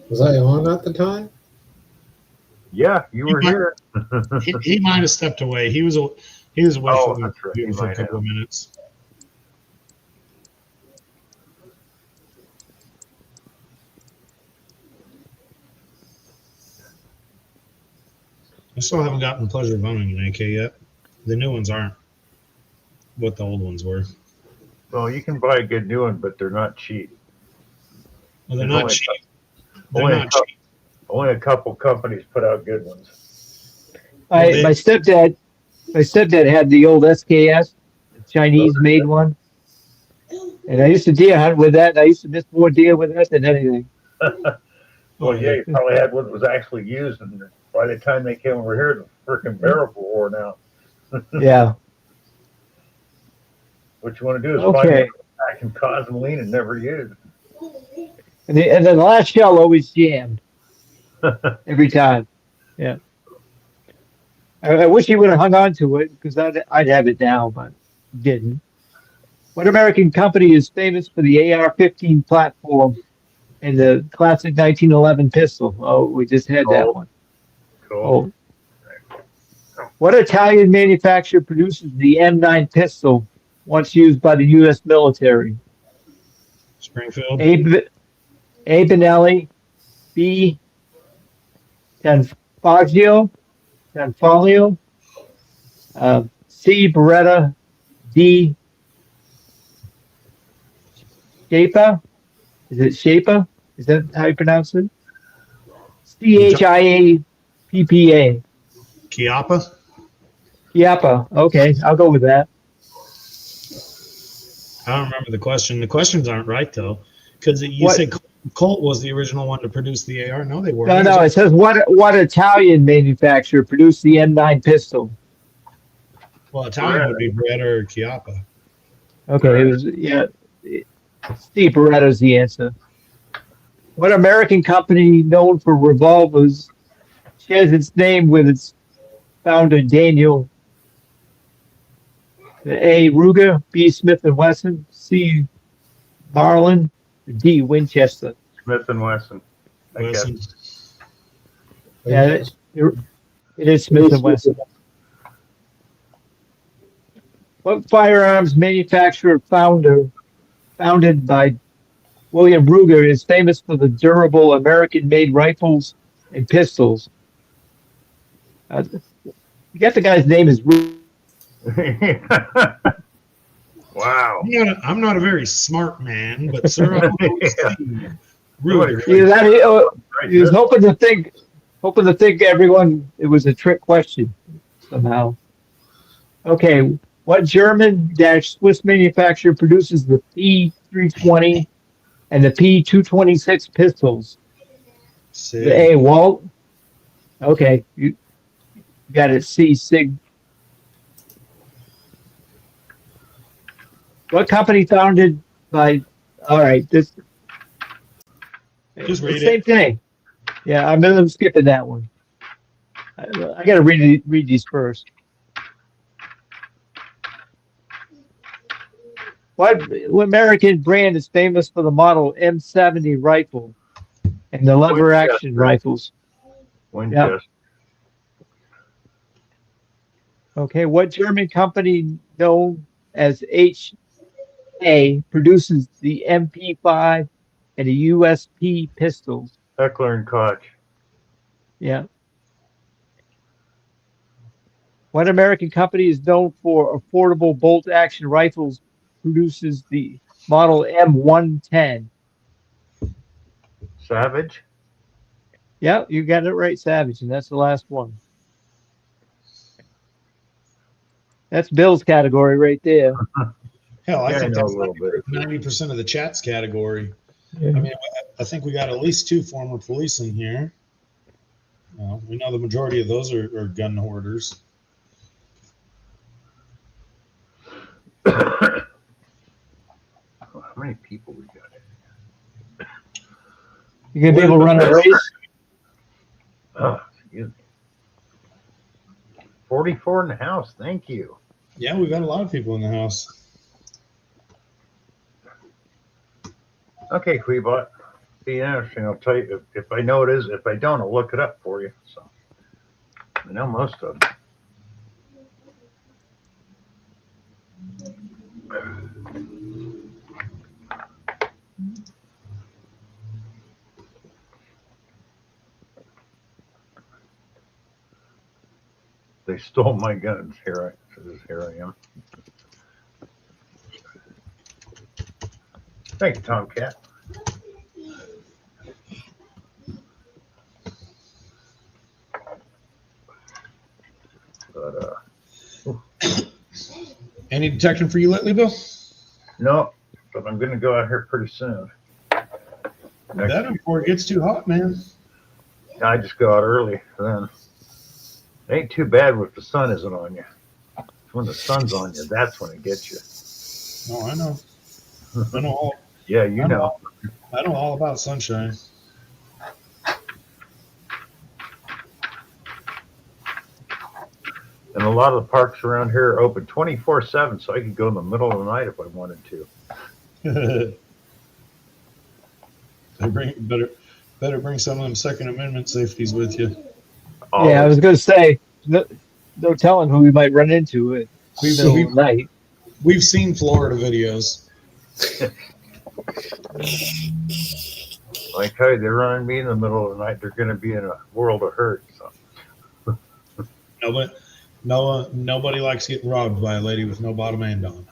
C: Was I on at the time?
A: Yeah, you were here.
D: he might have stepped away. He was away for a couple of minutes. I still haven't gotten the pleasure of owning an AK yet. The new ones aren't what the old ones were.
A: Well, you can buy a good new one, but they're not cheap.
D: Well, they're not cheap. They're not cheap.
A: Only a couple companies put out good ones.
B: My stepdad had the old SKS, the Chinese-made one, and I used to deer hunt with that. And I used to miss more deer with that than anything.
A: Well, yeah, you probably had one that was actually used, and by the time they came over here, the freaking barrels were worn out.
B: Yeah.
A: What you want to do is find it back and cause them lean and never use.
B: And then the last shell always jammed every time. Yeah. I wish he would have hung on to it because I'd have it now, but didn't. What American company is famous for the AR-15 platform and the classic 1911 pistol? Oh, we just had that one.
A: Cool.
B: Oh. What Italian manufacturer produces the M9 pistol once used by the U.S. military?
D: Springfield.
B: A. Benelli, B. Tanfoglio, C. Beretta, D. Chapa. Is it Chapa? Is that how you pronounce it? Chiappa.
D: Chiappa?
B: Chiappa. Okay, I'll go with that.
D: I don't remember the question. The questions aren't right, though. Because you said Colt was the original one to produce the AR. No, they weren't.
B: No, it says what Italian manufacturer produced the M9 pistol?
D: Well, Italian would be Beretta or Chiappa.
B: Okay, it was, Steve Beretta's the answer. What American company known for revolvers shares its name with its founder, Daniel? A. Ruger, B. Smith & Wesson, C. Marlin, D. Winchester.
A: Smith & Wesson. I guess.
B: Yeah, it is Smith & Wesson. What firearms manufacturer founded by William Ruger is famous for the durable American-made rifles and pistols? You got the guy's name is Ruger.
A: Wow.
B: I'm
D: not a very smart man, but sir, I
A: Ruger.
B: He was hoping to think everyone it was a trick question somehow. Okay, what German-Swiss manufacturer produces the P320 and the P226 pistols? The A. Walt. Okay, you got it. C. Sig. What company founded by? All right, this.
D: Just read
B: same thing. Yeah, I'm skipping that one. I got to read these first. What American brand is famous for the model M70 rifle and the lever action rifles?
A: Winchester.
B: Okay, what German company known as HA produces the MP5 and the USP pistols?
A: Heckler and Koch.
B: Yeah. What American company is known for affordable bolt action rifles produces the model M110?
A: Savage.
B: Yeah, you got it right, Savage, and that's the last one. That's Bill's category right there.
D: Hell, I
A: Yeah, I
D: think
A: know
D: that's
A: a little bit.
D: 90% of the chat's category.
B: Yeah.
D: I mean, I think we got at least 2 former police in here. We know the majority of those are gun hoarders.
A: How many people we got?
B: You gonna be able to run a race?
A: Oh, excuse me. 44 in the house. Thank you.
D: Yeah, we've got a lot of people in the house.
A: Okay, Queebot. Be interesting. I'll tell you if I know it is. If I don't, I'll look it up for you. So I know most of them. They stole my guns. Here I am. Thank you, Tomcat. But
D: Any detection for you lately, Bill?
A: no, but I'm gonna go out here pretty soon.
D: That before it gets too hot, man.
A: I just go out early then. It ain't too bad if the sun isn't on you. When the sun's on you, that's when it gets you.
D: Oh, I know. I know all.
A: Yeah, you know.
D: I know all about sunshine.
A: And a lot of the parks around here are open 24/7, so I could go in the middle of the night if I wanted to. Better bring some of them Second Amendment safeties with you.
B: Yeah, I was gonna say no telling who we might run into at middle of the night.
D: We've seen Florida videos.
A: Like, hey, they're running me in the middle of the night. They're going to be in a world of hurt. So.
D: Nobody likes getting robbed by a lady with no bottom end on.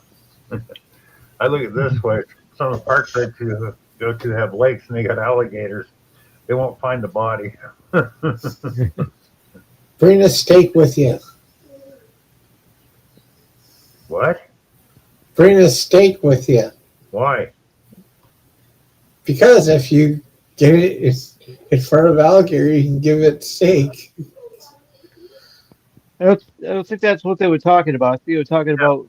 A: I look at it this way. Some of the parks I go to have lakes and they got alligators. They won't find the body.
C: Bring a steak with you.
A: What?
C: Bring a steak with you.
A: Why?
C: Because if you get it in front of alligator, you can give it steak.
B: I don't think that's what they were talking about. I think they were talking about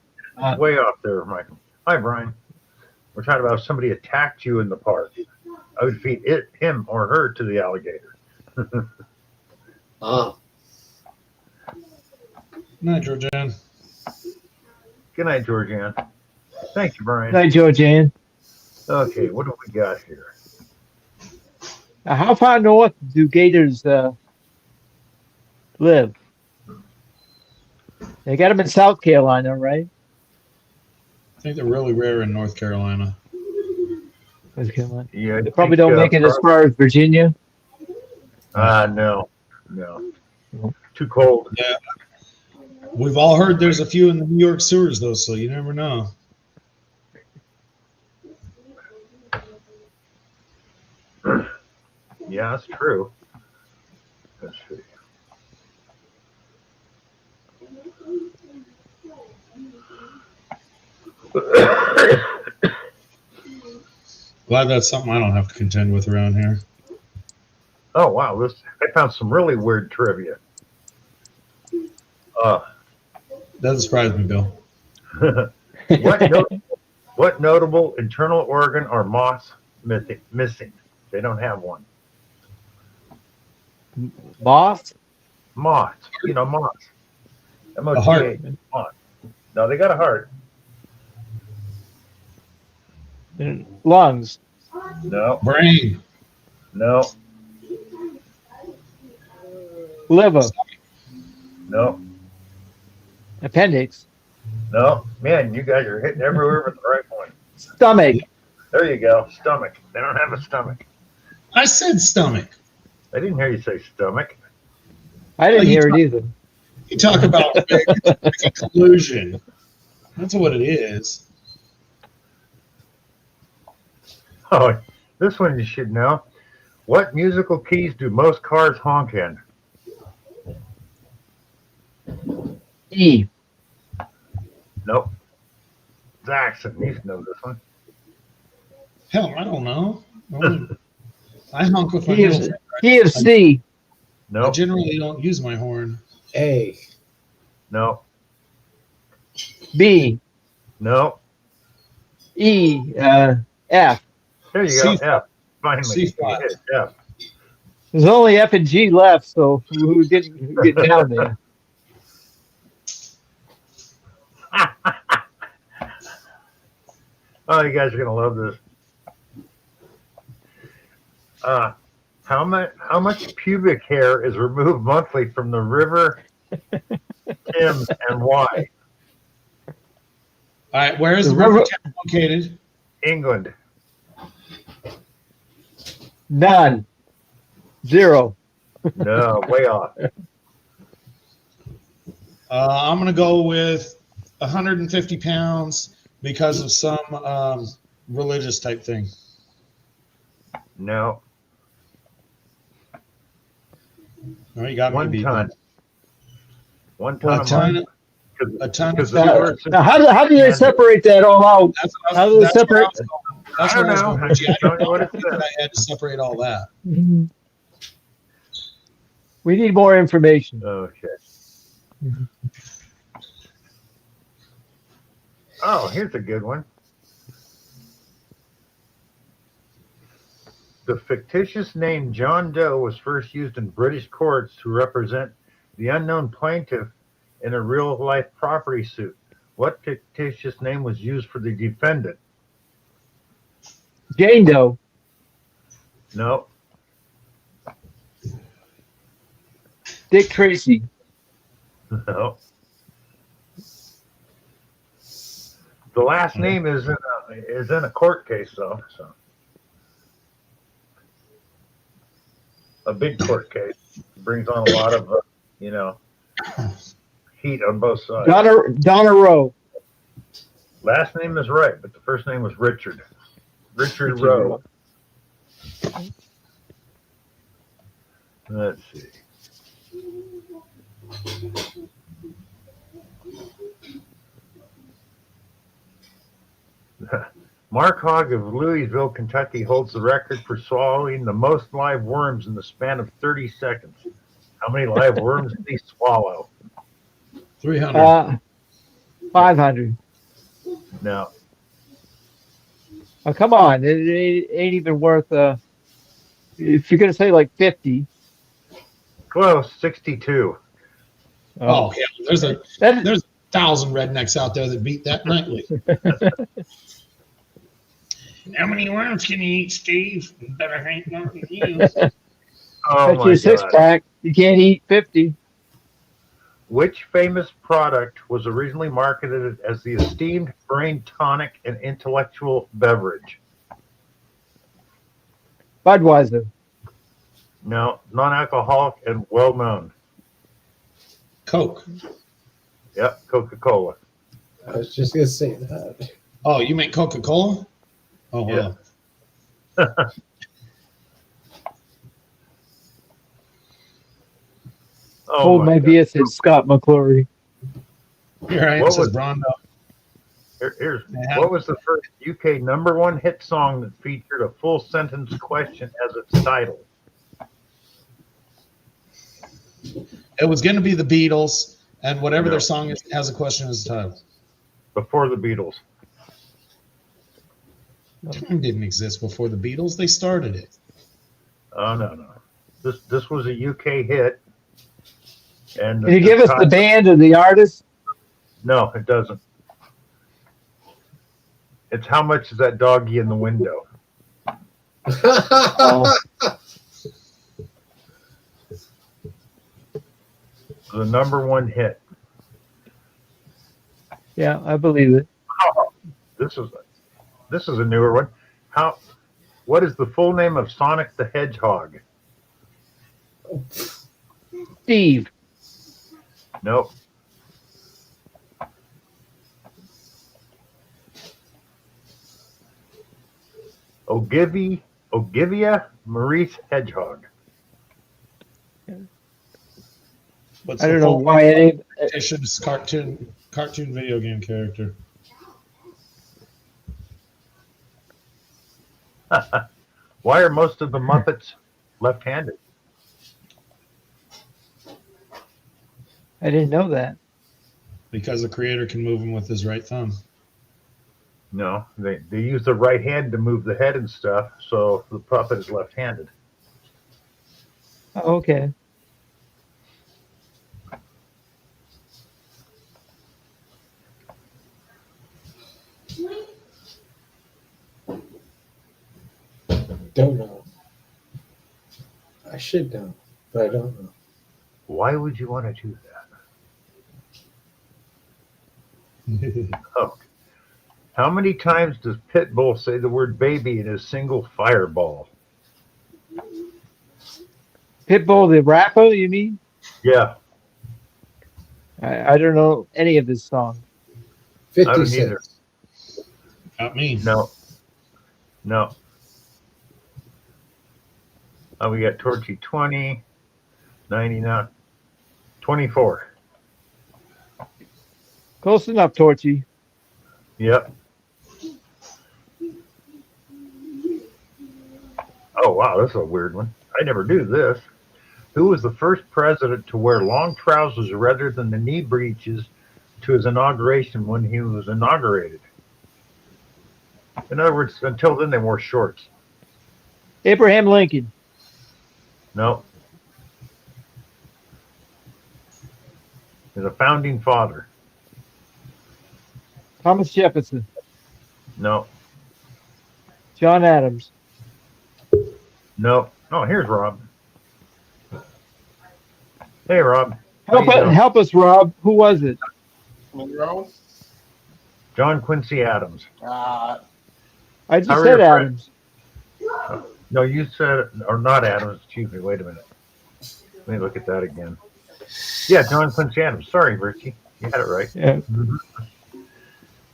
A: way off there, Michael. Hi, Brian. We're talking about if somebody attacked you in the park. I would feed him or her to the alligator.
C: Ah.
D: Night, Georgianne.
A: Good night, Georgianne. Thank you, Brian.
B: Night, Georgianne.
A: Okay, what do we got here?
B: How far north do gators live? They got them in South Carolina, right?
D: I think they're really rare in North Carolina.
B: North Carolina.
A: Yeah,
B: They probably don't make it as far as Virginia.
A: No. Too cold.
D: Yeah. We've all heard there's a few in the New York sewers, though, so you never know.
A: Yeah, that's true. Let's see.
D: Glad that's something I don't have to contend with around here.
A: Oh wow, I found some really weird trivia.
D: Doesn't surprise me, Bill.
A: What notable internal organ are moths missing? They don't have one.
B: Moth?
A: Moths. You know, moths.
D: A heart.
A: M-O-T-H. Moths. No, they got a heart.
B: Lungs.
A: No,
D: Brain.
A: no,
B: Liver.
A: no,
B: Appendix.
A: no. Man, you guys are hitting everywhere with the right one.
B: Stomach.
A: There you go. Stomach. They don't have a stomach.
D: I said stomach.
A: I didn't hear you say stomach.
B: I didn't hear it either.
D: You talk about big collusion. That's what it is.
A: Oh, this one you should know. What musical keys do most cars honk in?
B: E.
A: Nope. Jackson, you should know this one.
D: Hell, I don't know. I honk with my
B: He
D: middle
B: is,
D: finger.
B: he is C.
D: I
A: Nope.
D: generally don't use my horn.
C: A.
A: No.
B: B.
A: No.
B: E. F.
A: There you
D: C
A: go.
D: flat.
A: F. Finally.
D: C flat.
A: F.
B: There's only F and G left, so who didn't get down there?
A: Oh, you guys are gonna love this. How much pubic hair is removed monthly from the river Thames and why?
D: All right, where is
B: The
D: the river
B: river-
D: town located?
A: England.
B: None. 0.
A: No, way off.
D: I'm going to go with 150 pounds because of some religious type thing.
A: No.
D: All right, you got me
A: 1
D: beat.
A: ton. 1 ton.
D: A
A: of
D: ton.
A: money.
D: A ton
A: Because
D: of
A: the
B: Now,
A: word says-
B: how do they separate that all out?
D: That's
B: How do they separate?
D: That's
A: I don't
D: where I was
A: know.
D: going. Gee, I
A: Tell me
D: didn't
A: what it
D: think that
A: says.
D: I had to separate all that.
B: We need more information.
A: Okay. Oh, here's a good one. The fictitious name John Doe was first used in British courts to represent the unknown plaintiff in a real-life property suit. What fictitious name was used for the defendant?
B: Jane Doe.
A: No.
B: Dick Tracy.
A: No. The last name is in a court case, though. So a big court case brings on a lot of heat on both sides.
B: Donna Rowe.
A: Last name is right, but the first name was Richard. Richard Rowe. Let's see. Mark Hogg of Louisville, Kentucky holds the record for swallowing the most live worms in the span of 30 seconds. How many live worms did he swallow?
D: 300.
B: 500.
A: No.
B: Oh, come on. It ain't even worth, if you're going to say like 50.
A: Close, 62.
D: Oh, yeah. There's a
B: That,
D: 1,000 rednecks out there that beat that nightly. How many worms can you eat, Steve? You better hang on to you.
A: Oh
B: that's
A: my
B: your six
A: God.
B: pack. You can't eat 50.
A: Which famous product was originally marketed as the esteemed brain tonic and intellectual beverage?
B: Budweiser.
A: No, non-alcoholic and well-known.
D: Coke.
A: Yep, Coca-Cola.
C: I was just gonna say that.
D: Oh, you make Coca-Cola? Oh, wow.
A: Oh
B: Hold my
A: God.
B: beer, said Scott McClory.
D: Here I am,
A: What
D: says
A: was-
D: Brondo.
A: Here's
D: Yeah.
A: what was the first UK #1 hit song that featured a full sentence question as its title?
D: It was going to be the Beatles, and whatever
A: No.
D: their song is has a question as a title.
A: Before the Beatles.
D: Time didn't exist before the Beatles. They started it.
A: Oh no. This was a UK hit. And
B: Can you give us the
A: top-
B: band or the artist?
A: No, it doesn't. It's how much is that doggy in the window?
B: Oh,
A: The number one hit.
B: yeah, I believe it.
A: This is a newer one. What is the full name of Sonic the Hedgehog?
B: Steve.
A: Nope. Ogivia Maurice Hedgehog.
D: What's
B: I
D: the
B: don't know
D: full
B: why it
D: fictitious cartoon video game character?
A: Why are most of the Muppets left-handed?
B: I didn't know that.
D: Because the creator can move him with his right thumb.
A: No, they use the right hand to move the head and stuff, so the puppet is left-handed.
B: Oh, okay.
C: Don't know. I should know, but I don't know.
A: Why would you want to do that? Oh. How many times does Pitbull say the word baby in his single Fireball?
B: Pitbull, the rapper, you mean?
A: Yeah,
B: I don't know any of his songs.
A: I don't
C: 56.
A: either.
D: Not me.
A: No. Oh, we got Torchy 20, 99, 24.
B: Close enough, Torchy.
A: Yep. Oh, wow, this is a weird one. I never knew this. Who was the first president to wear long trousers rather than the knee breeches to his inauguration when he was inaugurated? In other words, until then, they wore shorts.
B: Abraham Lincoln.
A: No. He's a founding father.
B: Thomas Jefferson.
A: No.
B: John Adams.
A: No. Oh, here's Rob. Hey, Rob. How you doing?
B: Help us, Rob. Who was it?
E: Monroe?
A: John Quincy Adams.
E: Uh,
B: I just
A: How are
B: said
A: your
B: Adams.
A: No, you said, or not Adams. Excuse me. Wait a minute. Let me look at that again. Yeah, John Quincy Adams. Sorry, Richie. You had it right.
B: Yeah.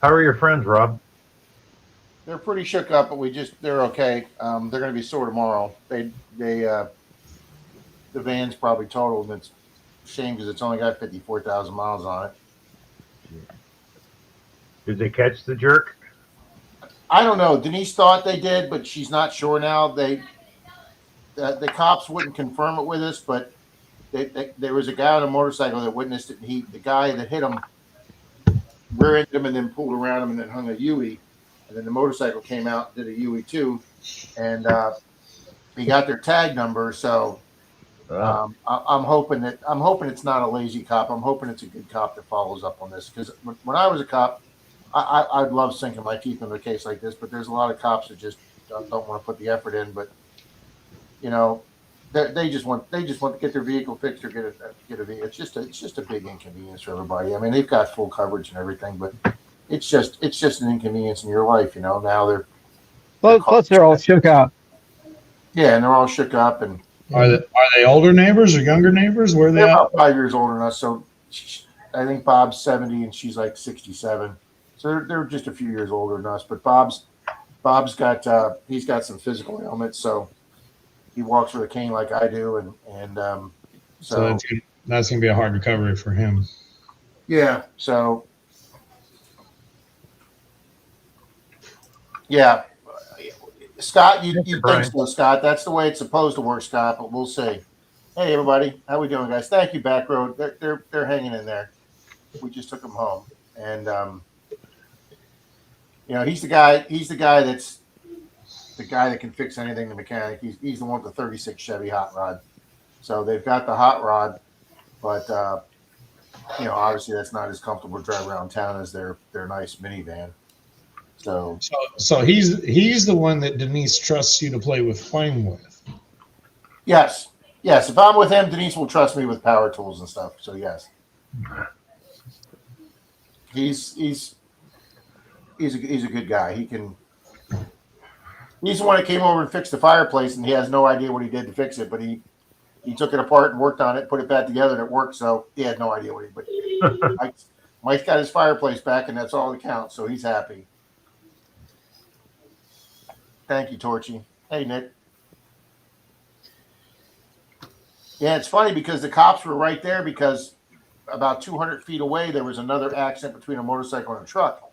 A: How are your friends, Rob?
E: they're pretty shook up, but they're okay. They're going to be sore tomorrow. The van's probably totaled, and it's a shame because it's only got 54,000 miles on it.
A: Did they catch the jerk?
E: I don't know. Denise thought they did, but she's not sure now. The cops wouldn't confirm it with us, but there was a guy on a motorcycle that witnessed it. And the guy that hit him rear-ended him and then pulled around him and then hung a Huey. And then the motorcycle came out, did a Huey too, and he got their tag number. So I'm hoping it's not a lazy cop. I'm hoping it's a good cop that follows up on this. Because when I was a cop, I'd love sinking my teeth into a case like this. But there's a lot of cops that just don't want to put the effort in. But you know, they just want to get their vehicle fixed or get a vehicle. It's just a big inconvenience for everybody. I mean, they've got full coverage and everything, but it's just an inconvenience in your life. You know, now
B: Plus, they're all shook up.
E: yeah, and they're all shook up and.
D: Are they older neighbors or younger neighbors? Where are they
E: They're
D: at?
E: about 5 years older than us, so I think Bob's 70 and she's like 67. So they're just a few years older than us. But Bob's got he's got some physical ailments, so he walks with a cane like I do, and
D: So that's gonna be a hard recovery for him.
E: yeah, so yeah. Scott, you think so, Scott? That's the way it's supposed to work, Scott. But we'll see. Hey, everybody, how we doing, guys? Thank you, Back Road. They're hanging in there. We just took them home, and you know, he's the guy that's the guy that can fix anything. The mechanic. He's the one with the '36 Chevy hot rod. So they've got the hot rod, but obviously that's not as comfortable to drive around town as their nice minivan. So
D: So he's the one that Denise trusts you to play with flame with.
E: yes, if I'm with him, Denise will trust me with power tools and stuff. So yes, he's a good guy. He's the one that came over and fixed the fireplace, and he has no idea what he did to fix it, but he took it apart and worked on it, put it back together, and it worked. So he had no idea what he did. But Mike's got his fireplace back, and that's all that counts. So he's happy. Thank you, Torchy. Hey, Nick. Yeah, it's funny because the cops were right there because about 200 feet away, there was another accident between a motorcycle and a truck.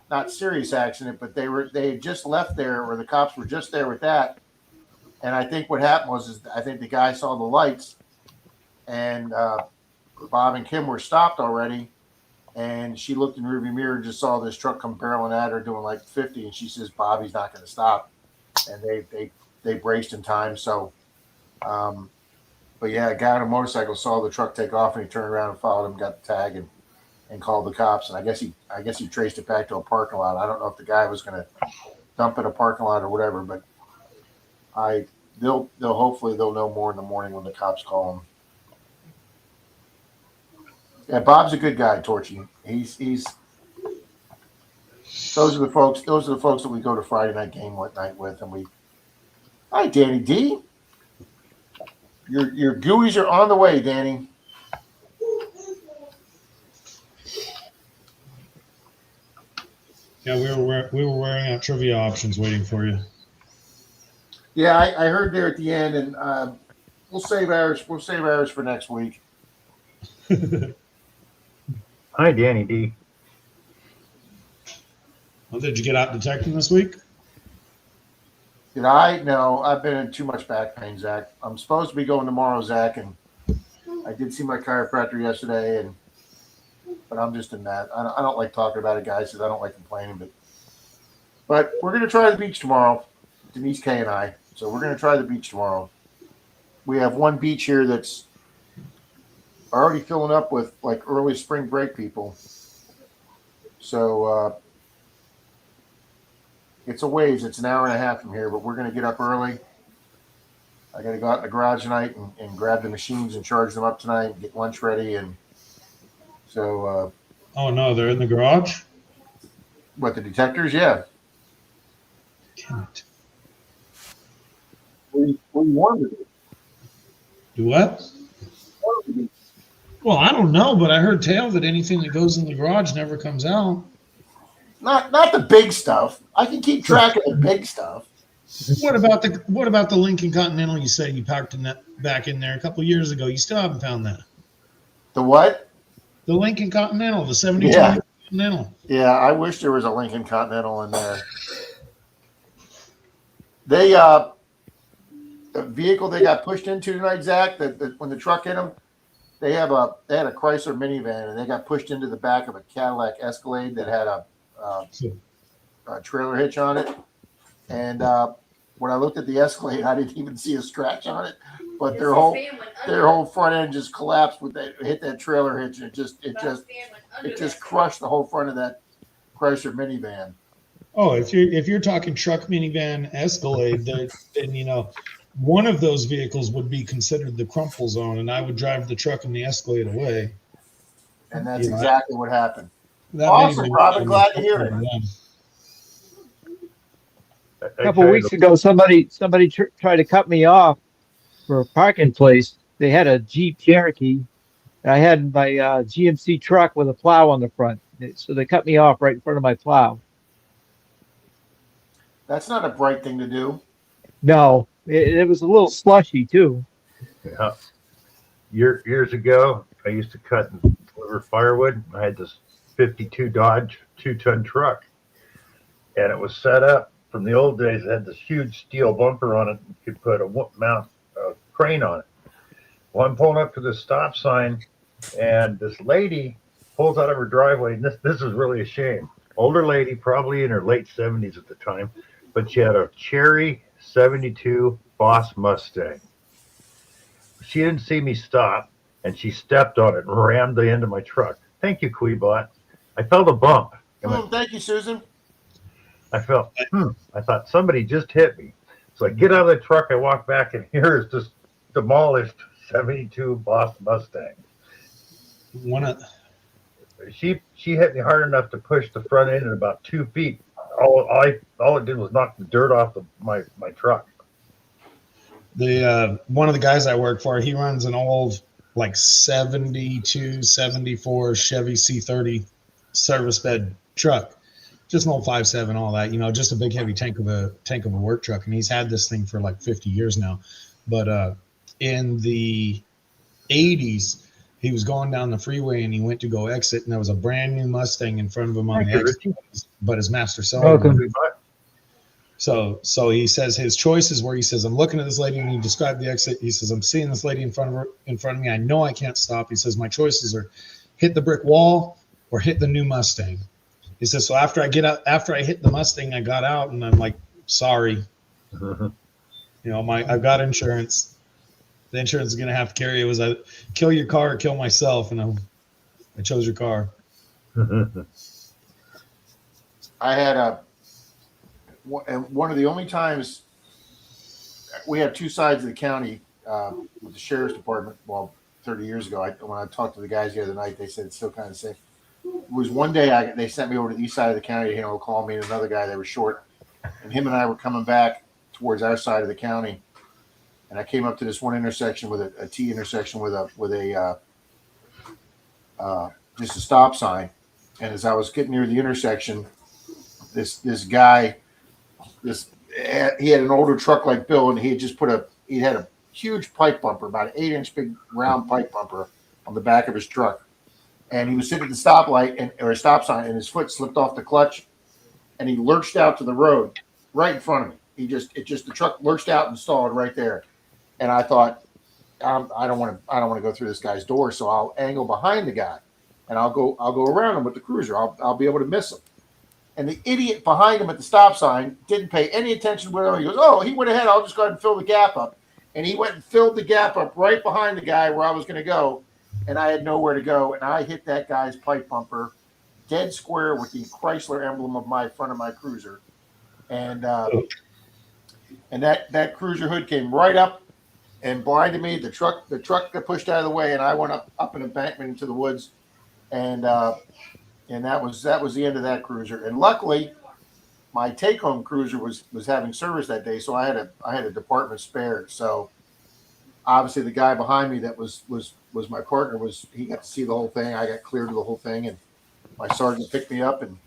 E: Not serious accident, but they had just left there, or the cops were just there with that. And I think what happened was I think the guy saw the lights, and Bob and Kim were stopped already. And she looked in the rearview mirror and just saw this truck come barreling at her doing like 50. And she says, Bobby's not going to stop. And they braced in time. So, but yeah, a guy on a motorcycle saw the truck take off, and he turned around and followed him, got the tag, and called the cops. And I guess he traced it back to a parking lot. I don't know if the guy was going to dump in a parking lot or whatever, but they'll hopefully they'll know more in the morning when the cops call him. Yeah, Bob's a good guy, Torchy. He's those are the folks that we go to Friday night game night with, and hi Danny D. Your Gooies are on the way, Danny.
D: Yeah, we were wearing out trivia options waiting for you.
E: Yeah, I heard there at the end, and we'll save ours. We'll save ours for next week.
A: Hi, Danny D.
D: Well, did you get out detecting this week?
E: Did I? No, I've been in too much back pain, Zach. I'm supposed to be going tomorrow, Zach, and I did see my chiropractor yesterday, but I'm just in that. I don't like talking about it, guys, because I don't like complaining. But we're going to try the beach tomorrow, Denise K and I. So we're going to try the beach tomorrow. We have one beach here that's already filling up with like early spring break people. So it's a ways. It's an hour and a half from here, but we're going to get up early. I got to go out in the garage tonight and grab the machines and charge them up tonight and get lunch ready. And so.
D: Oh, no, they're in the garage?
E: What, the detectors? Yeah.
D: Damn it.
E: What do you want to do?
D: Do what? Well, I don't know, but I heard tale that anything that goes in the garage never comes out.
E: Not the big stuff. I can keep track of the big stuff.
D: What about the Lincoln Continental you said you parked back in there a couple of years ago? You still haven't found that.
E: The what?
D: The Lincoln Continental, the 72 Continental.
E: Yeah, I wish there was a Lincoln Continental in there. They the vehicle they got pushed into tonight, Zach, that when the truck hit them, they had a Chrysler minivan, and they got pushed into the back of a Cadillac Escalade that had a trailer hitch on it. And when I looked at the Escalade, I didn't even see a scratch on it, but their whole front end just collapsed hit that trailer hitch, and it just crushed the whole front of that Chrysler minivan.
D: Oh, if you're talking truck, minivan, Escalade, then one of those vehicles would be considered the crumple zone, and I would drive the truck and the Escalade away.
E: And that's exactly what happened.
D: That
E: awesome, Robin. Glad to hear it.
B: A couple of weeks ago, somebody tried to cut me off for a parking place. They had a Jeep Cherokee. I had my GMC truck with a plow on the front, so they cut me off right in front of my plow.
E: That's not a bright thing to do.
B: No, it was a little slushy too.
A: Yeah. Years ago, I used to cut and deliver firewood. I had this 52 Dodge 2-ton truck, and it was set up from the old days. It had this huge steel bumper on it. You could put a crane on it. Well, I'm pulling up to the stop sign, and this lady pulls out of her driveway, and this is really a shame. Older lady, probably in her late 70s at the time, but she had a cherry 72 Boss Mustang. She didn't see me stop, and she stepped on it and rammed the end of my truck. Thank you, Queebot. I felt a bump.
E: Thank you, Susan.
A: I felt, I thought somebody just hit me. So I get out of the truck, I walk back, and here is this demolished 72 Boss Mustang. She hit me hard enough to push the front end at about 2 feet. All it did was knock the dirt off my truck.
D: The one of the guys I work for, he runs an old like 72, 74 Chevy C30 service bed truck. Just an old 5.7, all that, just a big heavy tank of a work truck. And he's had this thing for like 50 years now. But in the 80s, he was going down the freeway and he went to go exit, and there was a brand new Mustang in front of him on the exit, but his master cylinder. So he says his choices were, he says, I'm looking at this lady, and he described the exit. He says, I'm seeing this lady in front of me. I know I can't stop. He says, my choices are hit the brick wall or hit the new Mustang. He says, so after I hit the Mustang, I got out and I'm like, sorry. I've got insurance. The insurance is going to have to carry it. Was I kill your car or kill myself? And I chose your car.
E: I had one of the only times we have two sides of the county with the sheriff's department. Well, 30 years ago, when I talked to the guys the other night, they said it's still kind of safe. It was one day they sent me over to the east side of the county to handle a call, me and another guy. They were short, and him and I were coming back towards our side of the county. And I came up to this one intersection with a T intersection with a just a stop sign. And as I was getting near the intersection, this guy, he had an older truck like Bill, and he had a huge pipe bumper, about an 8-inch big round pipe bumper on the back of his truck. And he was sitting at the stoplight or a stop sign, and his foot slipped off the clutch, and he lurched out to the road right in front of me. The truck lurched out and stalled right there. And I thought, I don't want to go through this guy's door, so I'll angle behind the guy, and I'll go around him with the cruiser. I'll be able to miss him. And the idiot behind him at the stop sign didn't pay any attention to whatever. He goes, oh, he went ahead. I'll just go ahead and fill the gap up. And he went and filled the gap up right behind the guy where I was going to go, and I had nowhere to go. And I hit that guy's pipe bumper dead square with the Chrysler emblem of front of my cruiser, and that cruiser hood came right up and blinded me. The truck got pushed out of the way, and I went up an embankment into the woods, and that was the end of that cruiser. And luckily, my take-home cruiser was having service that day, so I had a department spare. So obviously, the guy behind me that was my partner he got to see the whole thing. I got cleared of the whole thing, and my sergeant picked me up, and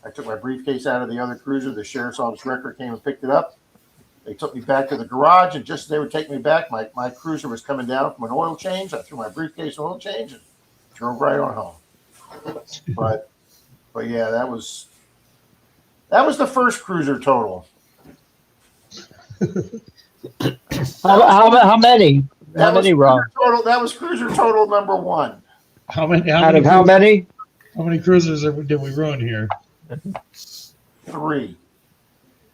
E: I took my briefcase out of the other cruiser. The sheriff's office record came and picked it up. They took me back to the garage, and just as they were taking me back, my cruiser was coming down from an oil change. I threw my briefcase in oil change and drove right on home. But yeah, that was the first cruiser total.
B: How many? How many, Rob?
E: That was cruiser total number one.
D: How many?
B: Out of how many?
D: How many cruisers did we ruin here?
E: 3.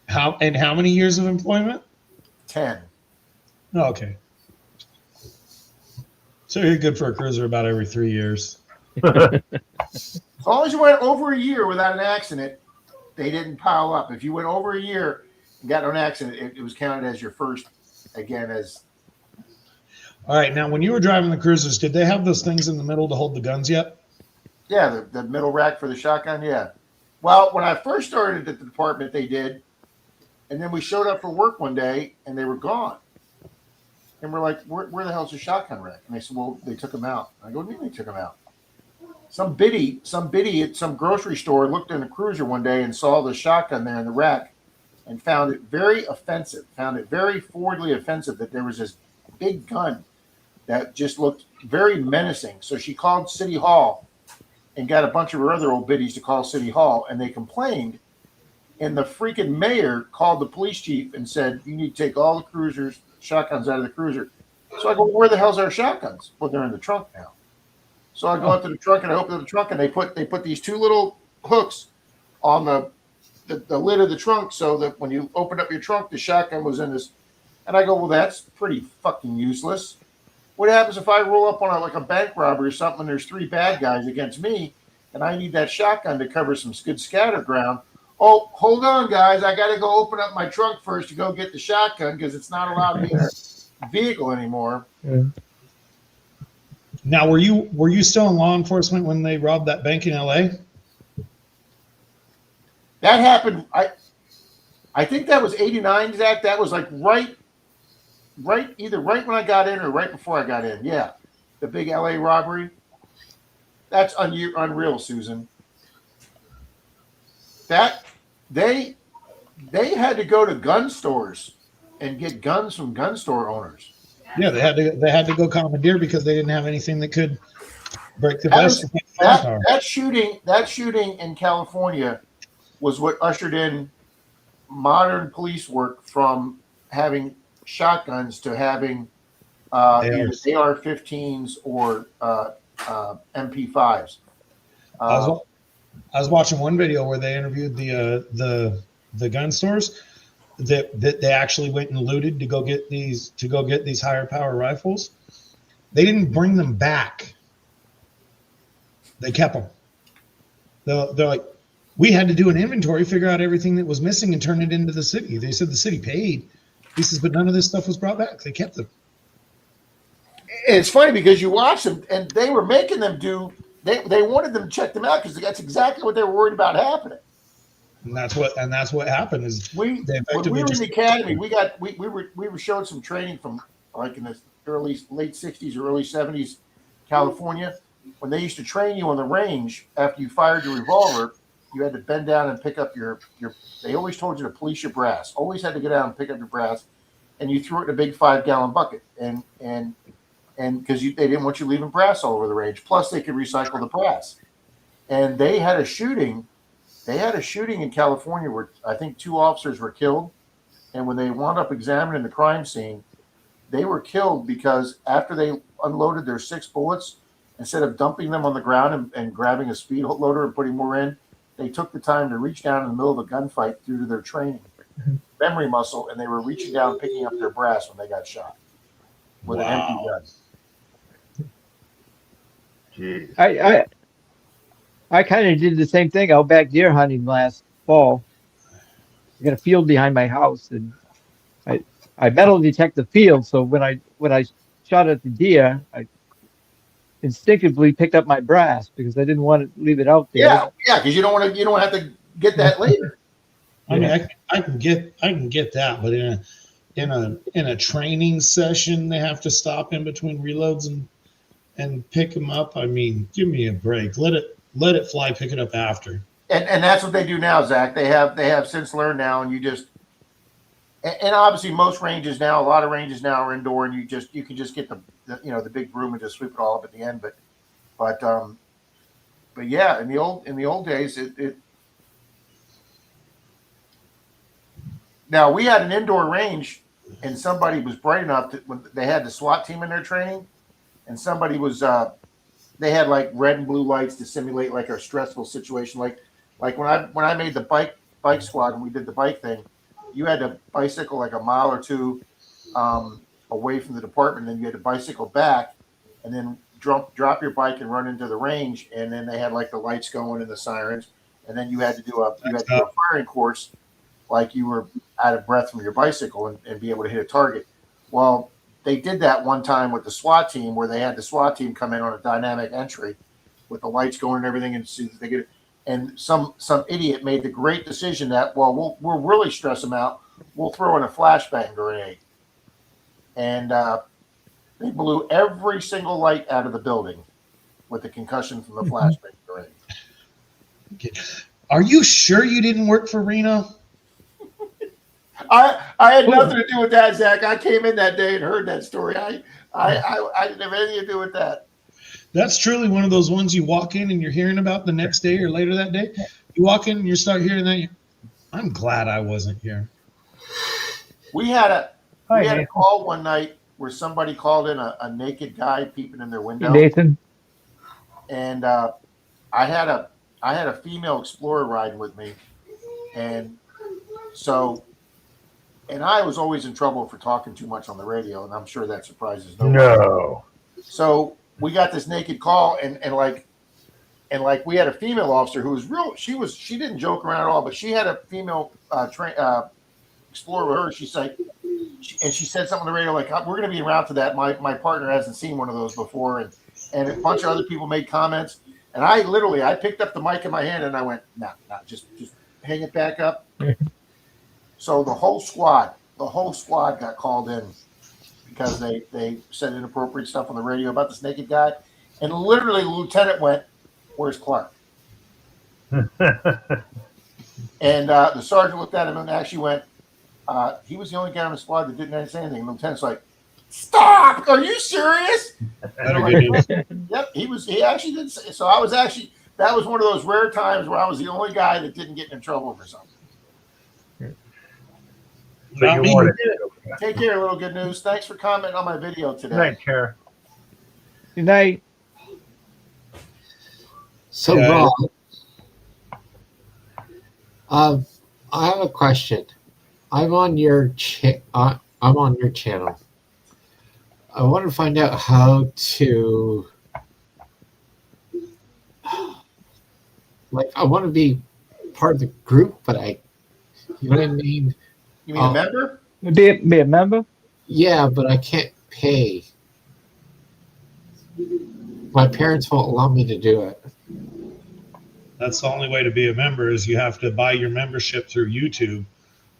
D: How many years of employment?
E: 10.
D: Oh, okay. So you're good for a cruiser about every 3 years.
E: As long as you went over a year without an accident, they didn't pile up. If you went over a year and got an accident, it was counted as your first, again, as.
D: All right. Now, when you were driving the cruisers, did they have those things in the middle to hold the guns yet?
E: Yeah, the middle rack for the shotgun, yeah. Well, when I first started at the department, they did. And then we showed up for work one day, and they were gone. And we're like, where the hell's the shotgun rack? And they said, well, they took them out. I go, what do you mean they took them out? Some biddy at some grocery store looked in the cruiser one day and saw the shotgun there in the rack and found it very offensive, found it very forwardly offensive that there was this big gun that just looked very menacing. So she called City Hall and got a bunch of her other old biddies to call City Hall, and they complained. And the freaking mayor called the police chief and said, you need to take all the shotguns out of the cruiser. So I go, where the hell's our shotguns? Well, they're in the trunk now. So I go out to the trunk and I open the trunk, and they put these 2 little hooks on the lid of the trunk so that when you opened up your trunk, the shotgun was in this. And I go, well, that's pretty fucking useless. What happens if I roll up on a bank robbery or something and there's 3 bad guys against me and I need that shotgun to cover some good scatter ground? Oh, hold on, guys. I got to go open up my trunk first to go get the shotgun because it's not allowed to be in a vehicle anymore.
B: Yeah.
D: Now, were you still in law enforcement when they robbed that bank in LA?
E: That happened. I think that was 89, Zach. That was like either right when I got in or right before I got in. Yeah. The big LA robbery. That's unreal, Susan. That they had to go to gun stores and get guns from gun store owners.
D: Yeah, they had to go commandeer because they didn't have anything that could break the
E: That
D: vest.
E: was- That shooting in California was what ushered in modern police work from having shotguns to having either AR-15s or MP5s.
D: I was watching one video where they interviewed the gun stores that they actually went and looted to go get these higher power rifles. They didn't bring them back. They kept them. They're like, we had to do an inventory, figure out everything that was missing, and turn it into the city. They said the city paid. He says, but none of this stuff was brought back. They kept them.
E: It's funny because you watch them, and they were making them do. They wanted them to check them out because that's exactly what they were worried about happening.
D: And that's what happened is
E: When we were in the academy, we were showing some training from like in the late 60s or early 70s, California, when they used to train you on the range after you fired your revolver. You had to bend down and pick up your. They always told you to police your brass. Always had to get down and pick up your brass, and you threw it in a big 5-gallon bucket. And because they didn't want you leaving brass all over the range. Plus, they could recycle the brass. And they had a shooting. They had a shooting in California where I think 2 officers were killed. And when they wound up examining the crime scene, they were killed because after they unloaded their 6 bullets, instead of dumping them on the ground and grabbing a speed loader and putting more in, they took the time to reach down in the middle of a gunfight due to their training, memory muscle, and they were reaching down and picking up their brass when they got shot with an empty gun.
A: Jeez.
B: I kind of did the same thing out back deer hunting last fall. I got a field behind my house, and I metal detect the field. So when I shot at the deer, I instinctively picked up my brass because I didn't want to leave it out there.
E: Yeah, because you don't have to get that later.
D: I mean, I can get that, but in a training session, they have to stop in between reloads and pick them up. I mean, give me a break. Let it fly. Pick it up after.
E: And that's what they do now, Zach. They have since learned now, and you just and obviously most ranges now, a lot of ranges now are indoor, and you can just get the big broom and just sweep it all up at the end. But yeah, in the old days, it now we had an indoor range, and somebody was bright enough that when they had the SWAT team in their training, and somebody was they had like red and blue lights to simulate like a stressful situation, like when I made the bike squad and we did the bike thing, you had to bicycle like a mile or 2 away from the department, and then you had to bicycle back, and then drop your bike and run into the range, and then they had like the lights going and the sirens, and then you had to do a firing course, like you were out of breath from your bicycle and be able to hit a target. Well, they did that one time with the SWAT team where they had the SWAT team come in on a dynamic entry with the lights going and everything, and see if they get. And some idiot made the great decision that we'll really stress them out. We'll throw in a flashbang grenade, and they blew every single light out of the building with the concussion from the flashbang grenade.
D: Are you sure you didn't work for Reno?
E: I had nothing to do with that, Zach. I came in that day and heard that story. I didn't have anything to do with that.
D: That's truly one of those ones you walk in and you're hearing about the next day or later that day. You walk in and you start hearing that. I'm glad I wasn't here.
E: We had a call one night where somebody called in a naked guy peeping in their window.
B: Nathan.
E: And I had a female explorer riding with me, and so And I was always in trouble for talking too much on the radio, and I'm sure that surprises nobody.
A: No.
E: So we got this naked call, and like we had a female officer who was real. She didn't joke around at all, but she had a female explorer with her. She's like, and she said something on the radio like, "We're going to be around to that. My partner hasn't seen one of those before," and a bunch of other people made comments. And I picked up the mic in my hand and I went, "No, just hang it back up." So the whole squad got called in because they said inappropriate stuff on the radio about this naked guy, and literally the lieutenant went, "Where's Clark?" And the sergeant looked at him and actually went, he was the only guy on the squad that didn't say anything. And the lieutenant's like, "Stop! Are you serious?" Yep, he actually did say. So that was one of those rare times where I was the only guy that didn't get in trouble for something.
A: So you wanted to.
E: Take care, little good news. Thanks for commenting on my video today.
A: Good night, Tara.
B: Good night.
C: So,
D: Yeah.
C: Rob, I have a question. I'm on your channel. I want to find out how to, like, I want to be part of the group, but you know what I mean?
E: You mean a member?
B: Be a member?
C: Yeah, but I can't pay. My parents won't allow me to do it.
D: That's the only way to be a member is you have to buy your membership through YouTube,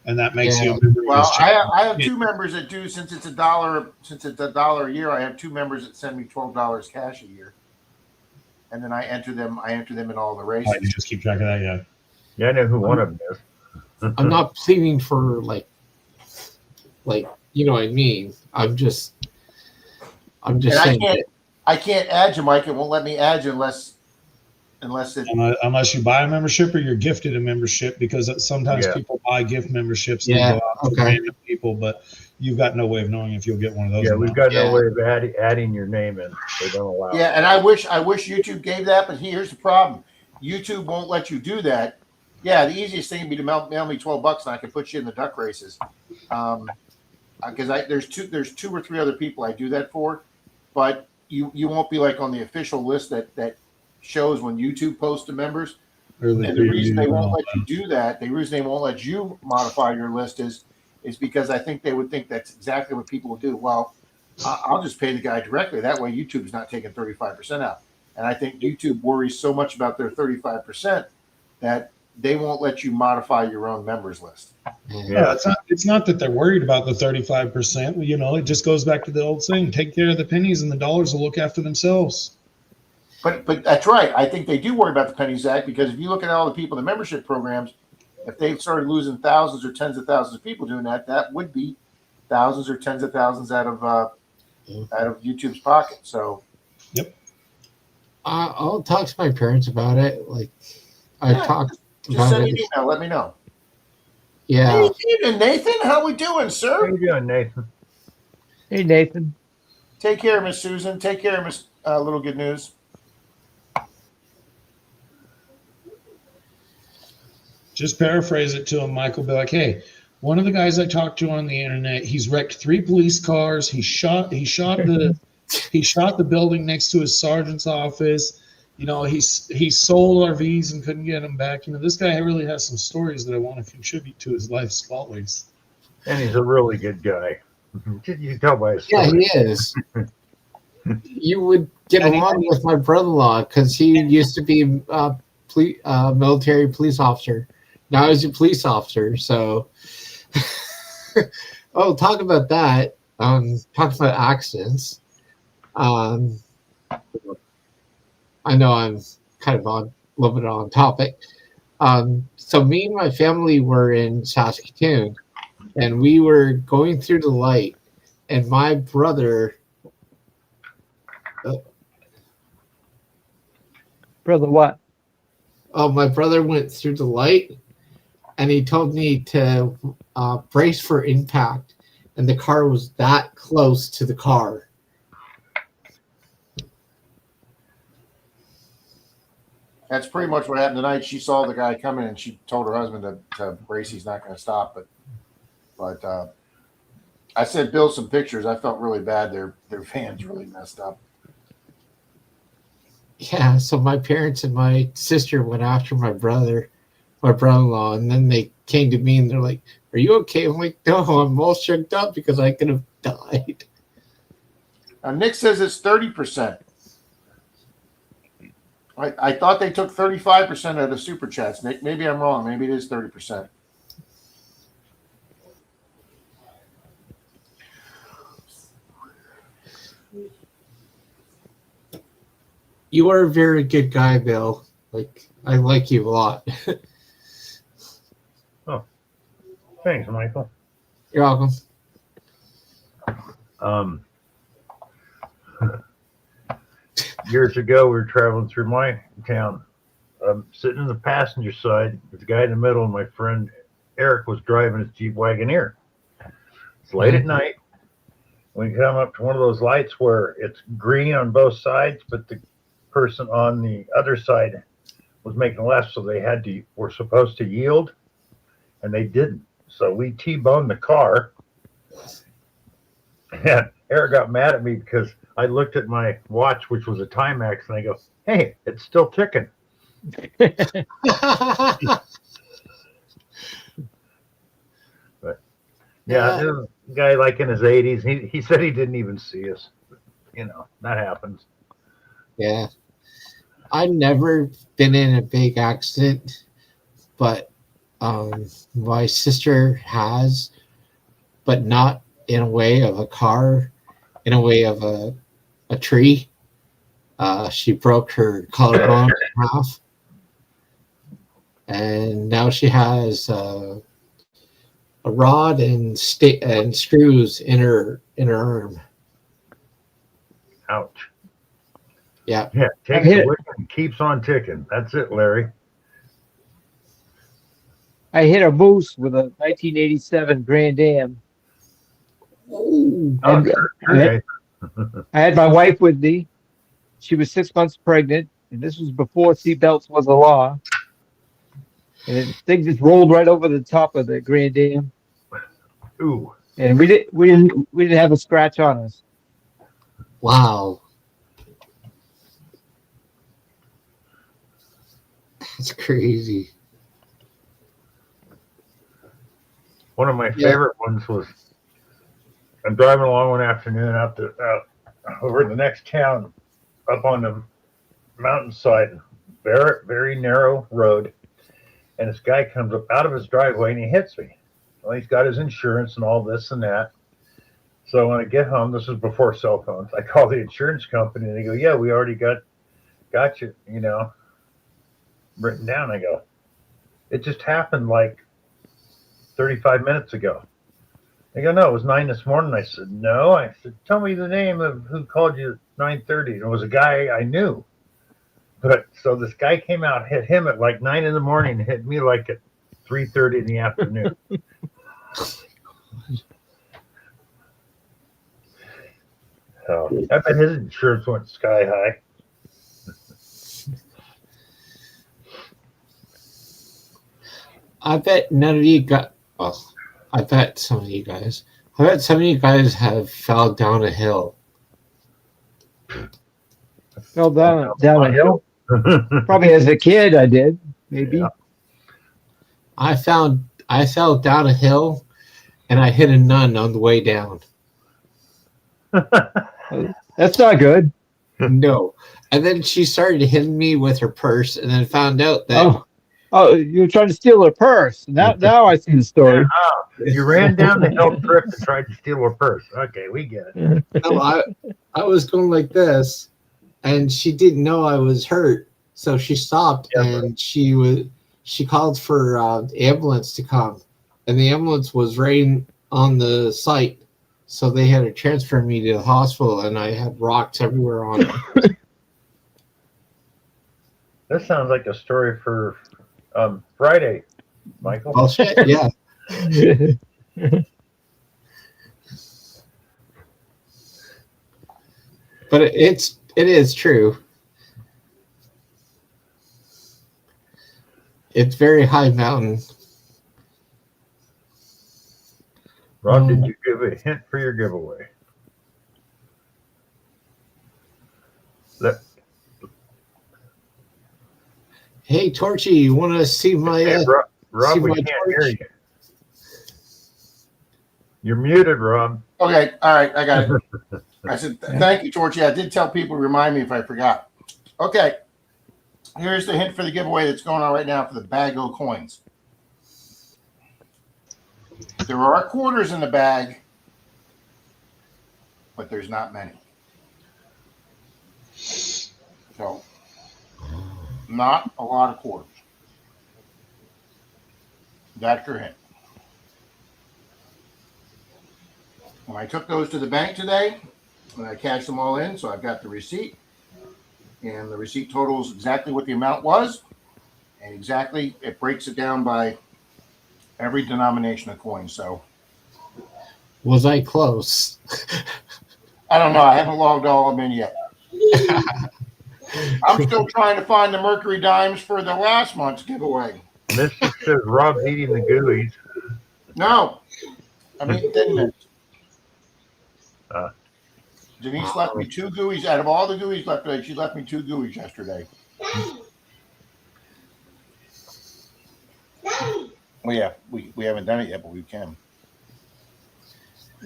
D: and that makes you a member. of
E: Well,
D: this channel.
E: I have two members that do, since it's $1 a year. I have two members that send me $12 cash a year, and then I enter them in all the races.
D: You just keep track of that, yeah.
A: Yeah, I know who one of them is.
C: I'm not pleading for like you know what I mean. I'm just
E: And
C: saying.
E: I can't add you, Mike. It won't let me add you unless it.
D: Unless you buy a membership or you're gifted a membership, because sometimes people buy gift memberships and go out to random people, but you've got no way of knowing if you'll get one of those.
A: Yeah, we've got no way of adding your name in. They don't allow it.
E: Yeah, and I wish YouTube gave that, but here's the problem: YouTube won't let you do that. Yeah, the easiest thing would be to mail me $12 and I can put you in the duck races. Because there's two or three other people I do that for, but you won't be like on the official list that shows when YouTube posts to members. And the reason they won't let you do that, the reason they won't let you modify your list is because I think they would think that's exactly what people will do. Well, I'll just pay the guy directly. That way YouTube's not taking 35% out. And I think YouTube worries so much about their 35% that they won't let you modify your own members list.
D: Yeah, it's not that they're worried about the 35%. You know, it just goes back to the old saying: take care of the pennies, and the dollars will look after themselves.
E: But that's right. I think they do worry about the penny Zach, because if you look at all the people in the membership programs, if they've started losing thousands or tens of thousands of people doing that, that would be thousands or tens of thousands out of YouTube's pocket. So,
D: yep.
C: I'll talk to my parents about it. Like, I talked.
E: Just send me an email. Let me know.
C: Yeah.
E: Hey, Nathan. Nathan, how we doing, sir?
A: How you doing, Nathan?
B: Hey, Nathan.
E: Take care, Miss Susan. Take care, Miss Little Good News.
D: Just paraphrase it to him, Michael. Be like, hey, one of the guys I talked to on the internet, he's wrecked 3 police cars. He shot the building next to his sergeant's office. You know, he sold RVs and couldn't get them back. You know, this guy really has some stories that I want to contribute to his life spotlights.
A: And he's a really good guy. You can tell by his story.
C: Yeah, he is. You would get along with my brother-in-law because he used to be a military police officer. Now he's a police officer. So, talk about that. Talk about accidents. I know I'm kind of a little bit on topic. So me and my family were in Saskatoon, and we were going through the light, and my brother.
B: Brother, what?
C: Oh, my brother went through the light, and he told me to brace for impact, and the car was that close to the car.
E: That's pretty much what happened tonight. She saw the guy coming and she told her husband to brace. He's not going to stop. But But I sent Bill some pictures. I felt really bad. Their van's really messed up.
C: Yeah, so my parents and my sister went after my brother-in-law, and then they came to me and they're like, "Are you okay?" I'm like, "No, I'm all shook up because I could have died."
E: Nick says it's 30%. I thought they took 35% of the super chats, Nick. Maybe I'm wrong. Maybe it is 30%.
C: You are a very good guy, Bill. Like, I like you a lot.
A: Thanks, Michael.
C: You're welcome.
A: Years ago, we were traveling through my town. Sitting in the passenger side, with the guy in the middle, and my friend Eric was driving his Jeep Wagoneer. It's late at night. We come up to one of those lights where it's green on both sides, but the person on the other side was making a left, so were supposed to yield, and they didn't. So we T-boned the car, and Eric got mad at me because I looked at my watch, which was a Timex, and I go, "Hey, it's still ticking." But yeah, there was a guy like in his 80s. He said he didn't even see us. That happens.
C: Yeah. I've never been in a big accident, but my sister has, but not in a way of a car, in a way of a tree. She broke her collarbone in half, and now she has a rod and screws in her arm.
A: Ouch.
C: Yeah.
A: Yeah, takes a whip and keeps on ticking. That's it, Larry.
B: I hit a moose with a 1987 Grand Am.
C: Ooh.
B: And I had my wife with me. She was 6 months pregnant, and this was before seatbelts was a law. And the thing just rolled right over the top of the Grand Am.
A: Ooh.
B: And we didn't have a scratch on us.
C: Wow. That's crazy.
A: One of my favorite ones was I'm driving along one afternoon out over the next town, up on the mountainside, very, very narrow road, and this guy comes up out of his driveway and he hits me. Well, he's got his insurance and all this and that. So when I get home, this is before cell phones, I call the insurance company and they go, "Yeah, we already got you, written down." I go, "It just happened like 35 minutes ago." They go, "No, it was 9 this morning." I said, "No." I said, "Tell me the name of who called you at 9:30. And it was a guy I knew. But so this guy came out, hit him at like 9 in the morning, hit me like at 3:30 in the afternoon. So I bet his insurance went sky high.
C: I bet none of you got. Well, I bet some of you guys. I bet some of you guys have fell down a hill.
B: Fell down a hill. Probably as a kid, I did. Maybe.
A: Yeah.
C: I fell down a hill, and I hit a nun on the way down.
B: That's not good.
C: No, and then she started hitting me with her purse, and then found out that.
B: Oh, you're trying to steal her purse. Now I see the story.
A: Yeah, you ran down the hill trip and tried to steal her purse. Okay, we get it.
C: No, I was going like this, and she didn't know I was hurt, so she stopped and she called for ambulance to come, and the ambulance was right on the site, so they had to transfer me to the hospital, and I had rocks everywhere on me.
A: This sounds like a story for Friday, Michael.
C: Well, shit, yeah. But it is true. It's very high mountain.
A: Rob, did you give a hint for your giveaway? Let,
C: Hey, Torchy, you want to see my?
A: hey, Rob,
C: see
A: we
C: my
A: can't
C: torch?
A: hear you. You're muted, Rob.
E: Okay, all right, I got it. I said, thank you, Torchy. I did tell people to remind me if I forgot. Okay, here's the hint for the giveaway that's going on right now for the bag of coins. There are quarters in the bag, but there's not many. So, not a lot of quarters. That's your hint. When I took those to the bank today, and I cashed them all in, so I've got the receipt, and the receipt totals exactly what the amount was, and exactly it breaks it down by every denomination of coins. So
C: Was I close?
E: I don't know. I haven't logged all of them in yet. I'm still trying to find the Mercury dimes for the last month's giveaway.
A: Mystic says Rob's eating the Gooies.
E: No, I mean Thin Mints.
A: Uh.
E: Denise left me 2 Gooies. Out of all the Gooies left today, she left me 2 Gooies yesterday. Well, yeah, we haven't done it yet, but we can.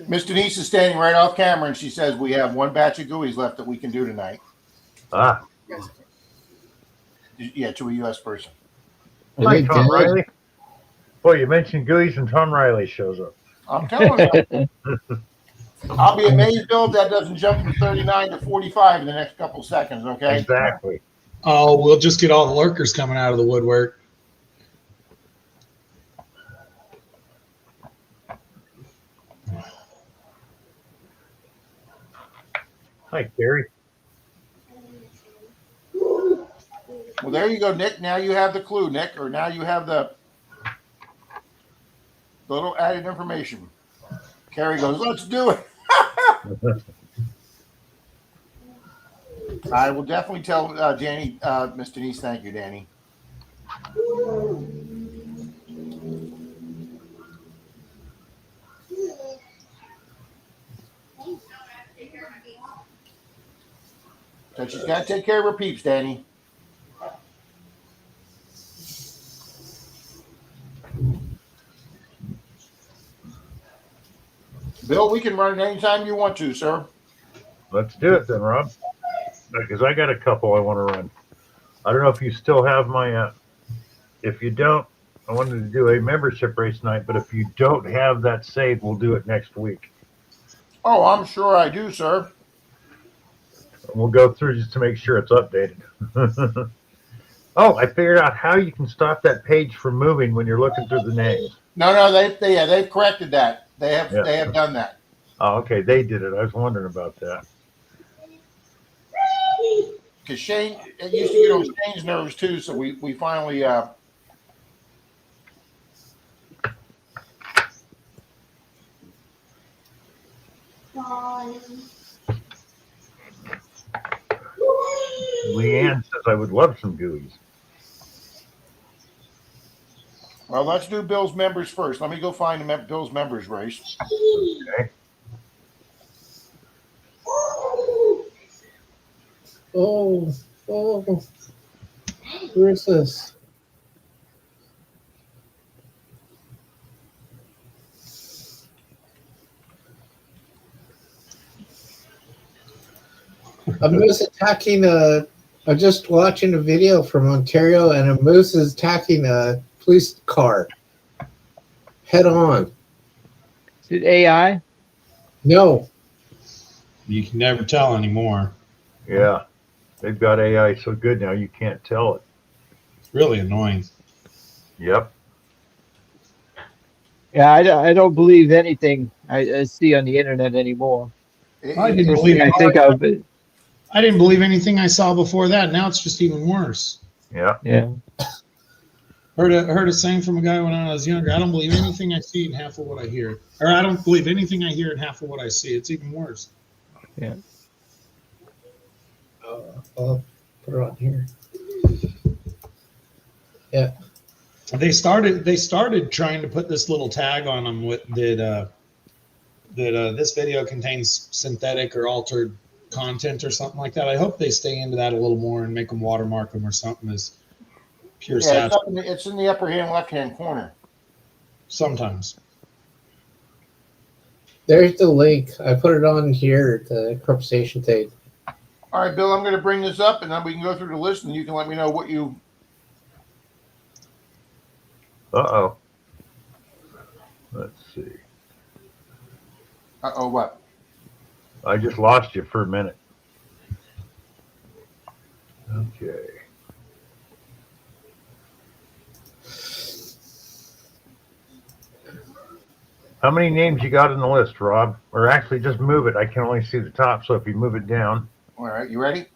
E: Miss Denise is standing right off camera, and she says we have 1 batch of Gooies left that we can do tonight.
A: Ah.
E: Yeah, to a U.S. person.
A: Hi, Tom Riley. Boy, you mentioned Gooies and Tom Riley shows up.
E: I'm telling you. I'll be amazed, Bill, if that doesn't jump from 39 to 45 in the next couple seconds, okay?
A: Exactly.
D: Oh, we'll just get all the lurkers coming out of the woodwork.
A: Hi, Carrie.
E: Well, there you go, Nick. Now you have the clue, Nick, or now you have the little added information. Carrie goes, let's do it. I will definitely tell Danny, Miss Denise, thank you, Danny. So she's got to take care of her peeps, Danny. Bill, we can run it anytime you want to, sir.
A: Let's do it then, Rob. Because I got a couple I want to run. I don't know if you still have my. If you don't, I wanted to do a membership race night. But if you don't have that saved, we'll do it next week.
E: Oh, I'm sure I do, sir.
A: We'll go through just to make sure it's updated. Oh, I figured out how you can stop that page from moving when you're looking through the names.
E: No, they've corrected that. They have done that.
A: Oh, okay, they did it. I was wondering about that.
E: Because Shane, it used to get on Shane's nerves too, so we finally
A: Leanne says I would love some Gooies.
E: well, let's do Bill's members first. Let me go find Bill's members race.
A: Okay.
C: Oh, where is this? A moose attacking a. I'm just watching a video from Ontario, and a moose is attacking a police car head on.
B: Is it AI?
C: No,
D: You can never tell anymore.
A: Yeah, they've got AI so good now you can't tell it.
D: It's really annoying.
A: Yep.
B: Yeah, I don't believe anything I see on the internet anymore.
D: I didn't
B: First
D: believe
B: thing I think of it.
D: I didn't believe anything I saw before that. Now it's just even worse.
A: Yeah.
B: Yeah.
D: Heard a saying from a guy when I was younger. I don't believe anything I see and half of what I hear. Or I don't believe anything I hear and half of what I see. It's even worse.
B: Yeah.
C: I'll put it on here. Yeah.
D: They started trying to put this little tag on them with that that this video contains synthetic or altered content or something like that. I hope they stay into that a little more and make them watermark them or something as pure
E: Yeah,
D: satire.
E: it's in the upper hand left hand corner.
D: Sometimes.
C: There's the link. I put it on here, the Corp Station tape.
E: All right, Bill, I'm going to bring this up, and then we can go through the list, and you can let me know what you.
A: Uh-oh. Let's see.
E: What?
A: I just lost you for a minute. Okay. How many names you got on the list, Rob? Or actually, just move it. I can only see the top, so if you move it down.
E: All right, you ready?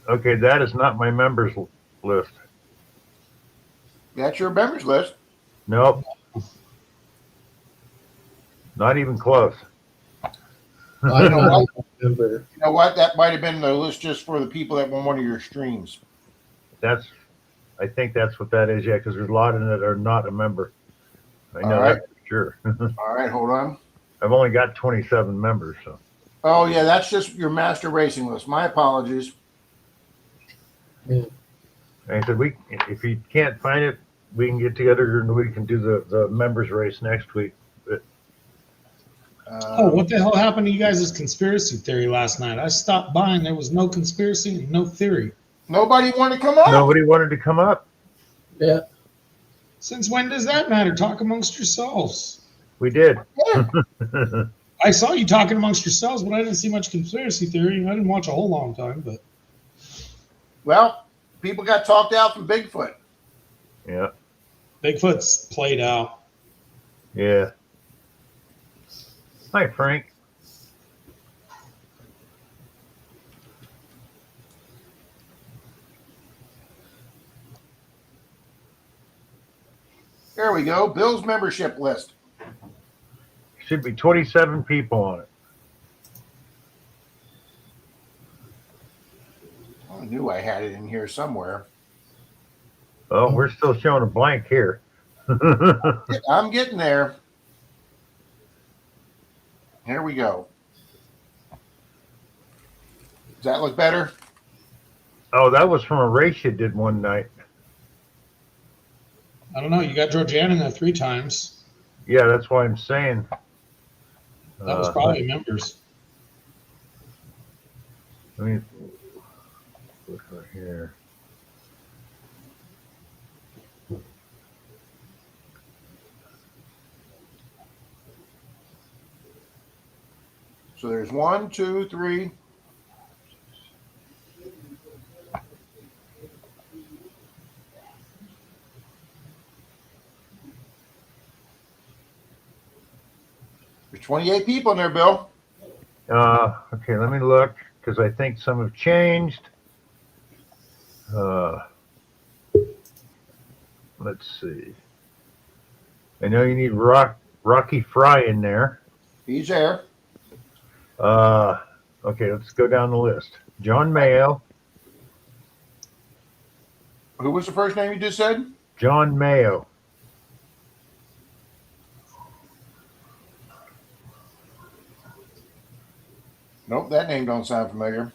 A: Okay, that is not my members list.
E: That's your members list.
A: Nope. Not even close.
C: I don't remember.
E: You know what? That might have been the list just for the people that were on one of your streams.
A: I think that's what that is, yeah, because there's a lot in it that are not a member. I know
E: All right.
A: that for sure.
E: All right, hold on.
A: I've only got 27 members, so.
E: Oh, yeah, that's just your master racing list. My apologies.
A: And I said, if you can't find it, we can get together and we can do the members race next week. But,
D: What the hell happened to you guys' conspiracy theory last night? I stopped by and there was no conspiracy and no theory.
E: Nobody wanted to come up.
A: nobody wanted to come up.
C: Yeah.
D: Since when does that matter? Talk amongst yourselves.
A: We did.
E: Yeah.
D: I saw you talking amongst yourselves, but I didn't see much conspiracy theory. I didn't watch a whole long time, but
E: Well, people got talked out from Bigfoot.
A: Yeah.
D: Bigfoot's played out.
A: Yeah. Hi, Frank.
E: There we go. Bill's membership list.
A: Should be 27 people on it.
E: I knew I had it in here somewhere.
A: Oh, we're still showing a blank here.
E: I'm getting there. Here we go. Does that look better?
A: Oh, that was from a race you did one night.
D: I don't know. You got Georgianne in there 3 times.
A: Yeah, that's why I'm saying.
D: That was probably members.
A: Let me look right here.
E: So there's 1, 2, 3. There's 28 people in there, Bill.
A: Okay, let me look because I think some have changed. Let's see. I know you need Rocky Fry in there.
E: He's there.
A: Okay, let's go down the list. John Mayo.
E: Who was the first name you just said?
A: John Mayo.
E: Nope, that name don't sound familiar.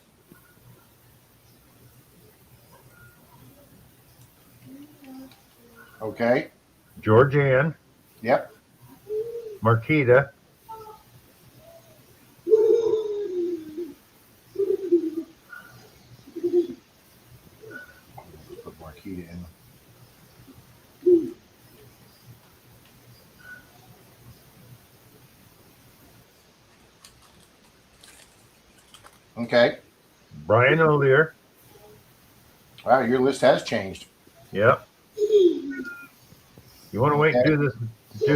E: Okay.
A: Georgianne.
E: Yep.
A: Marquita.
E: Put Marquita in. Okay.
A: Brian O'Lear.
E: Wow, your list has changed.
A: Yep. You want to wait and do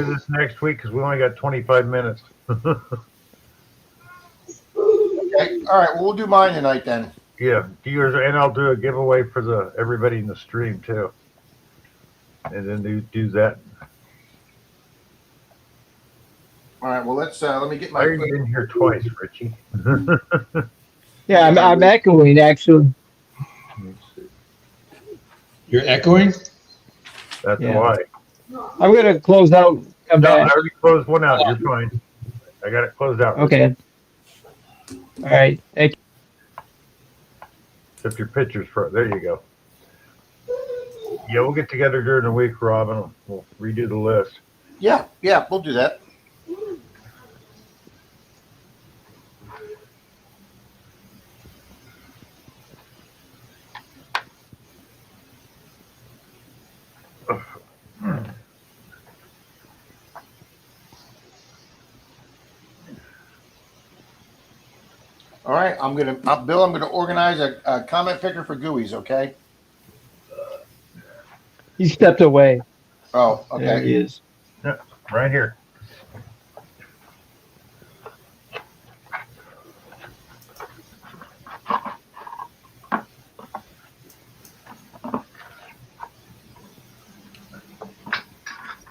A: this next week because we only got 25 minutes.
E: Okay. All right. Well, we'll do mine tonight then.
A: Yeah, do yours, and I'll do a giveaway for everybody in the stream too, and then do that.
E: All right. Well, let me get
A: Why
E: my.
A: are you in here twice, Richie?
B: Yeah, I'm echoing actually.
A: Let's see.
D: You're echoing.
A: That's
B: Yeah.
A: why.
B: I'm gonna close out. Come
A: No, I
B: back.
A: already closed one out. You're fine. I got it closed out. Richie.
B: Okay. All right. Thank
A: Except your pictures for there you go. Yeah, we'll get together during the week, Robin. We'll redo the list.
E: Yeah, we'll do that. All right, Bill. I'm gonna organize a comment picker for Gooies. Okay.
B: you. He stepped away.
E: Oh,
B: There
E: okay.
B: he is.
A: Yeah, right here.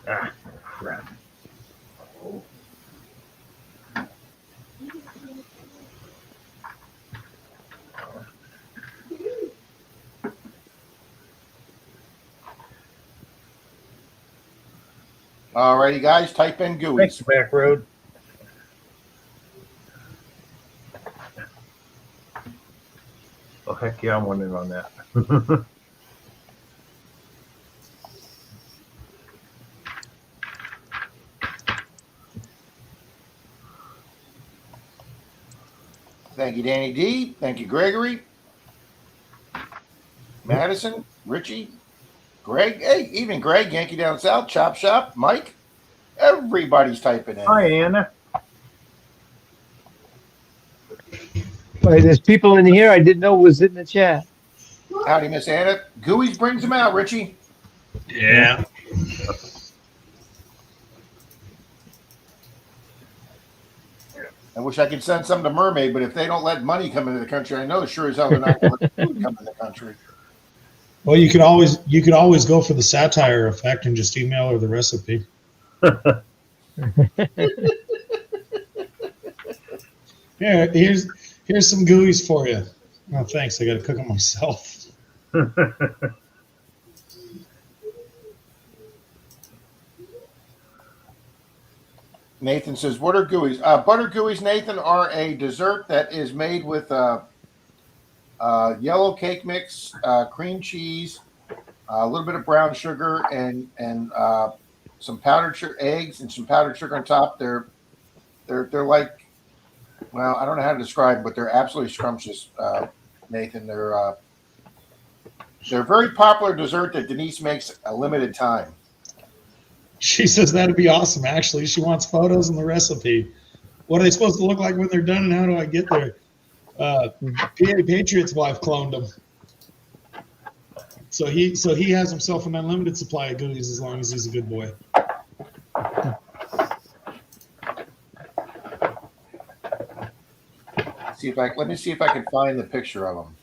A: Ah, crap.
E: All righty, guys. Type in
A: Thanks,
E: Gooies.
A: back road. Oh, heck yeah, I'm winning on that.
E: Thank you, Danny D. Thank you, Gregory, Madison, Richie, Greg. Hey, even Greg, Yankee Down South, Chop Shop, Mike. Everybody's typing in.
A: Hi, Anna.
B: Wait, there's people in here I didn't know was in the chat.
E: Howdy, Miss Anna. Gooies brings them out, Richie.
D: Yeah.
E: I wish I could send some to Mermaid, but if they don't let money come into the country, I know sure as hell they're not going to let food come in the country.
D: Well, you could always go for the satire effect and just email her the recipe. Yeah, here's some Gooies for you. Oh, thanks. I got to cook them myself.
E: Nathan says, "What are Gooies?" Butter Gooies, Nathan, are a dessert that is made with yellow cake mix, cream cheese, a little bit of brown sugar, and some powdered sugar, eggs, and some powdered sugar on top. They're like, well, I don't know how to describe them, but they're absolutely scrumptious, Nathan. They're a very popular dessert that Denise makes a limited time.
D: She says that'd be awesome. Actually, she wants photos and the recipe. What are they supposed to look like when they're done, and how do I get there? PA Patriot's wife cloned them, so he has himself an unlimited supply of Gooies as long as he's a good boy.
E: Let me see if I can find the picture of them.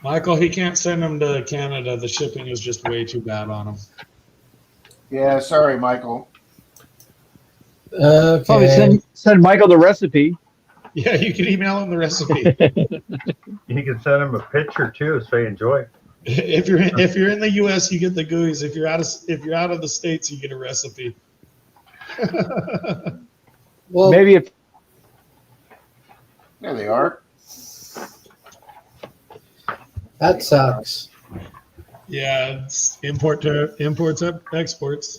D: Michael, he can't send them to Canada. The shipping is just way too bad on them.
E: Yeah, sorry, Michael.
B: Probably send Michael the recipe.
D: Yeah, you can email him the recipe.
A: You can send them a picture too, say enjoy.
D: If you're in the U.S., you get the Gooies. If you're out of the States, you get a recipe.
C: Well,
B: Maybe if
E: There they are.
C: that sucks.
D: Yeah, it's imports, exports.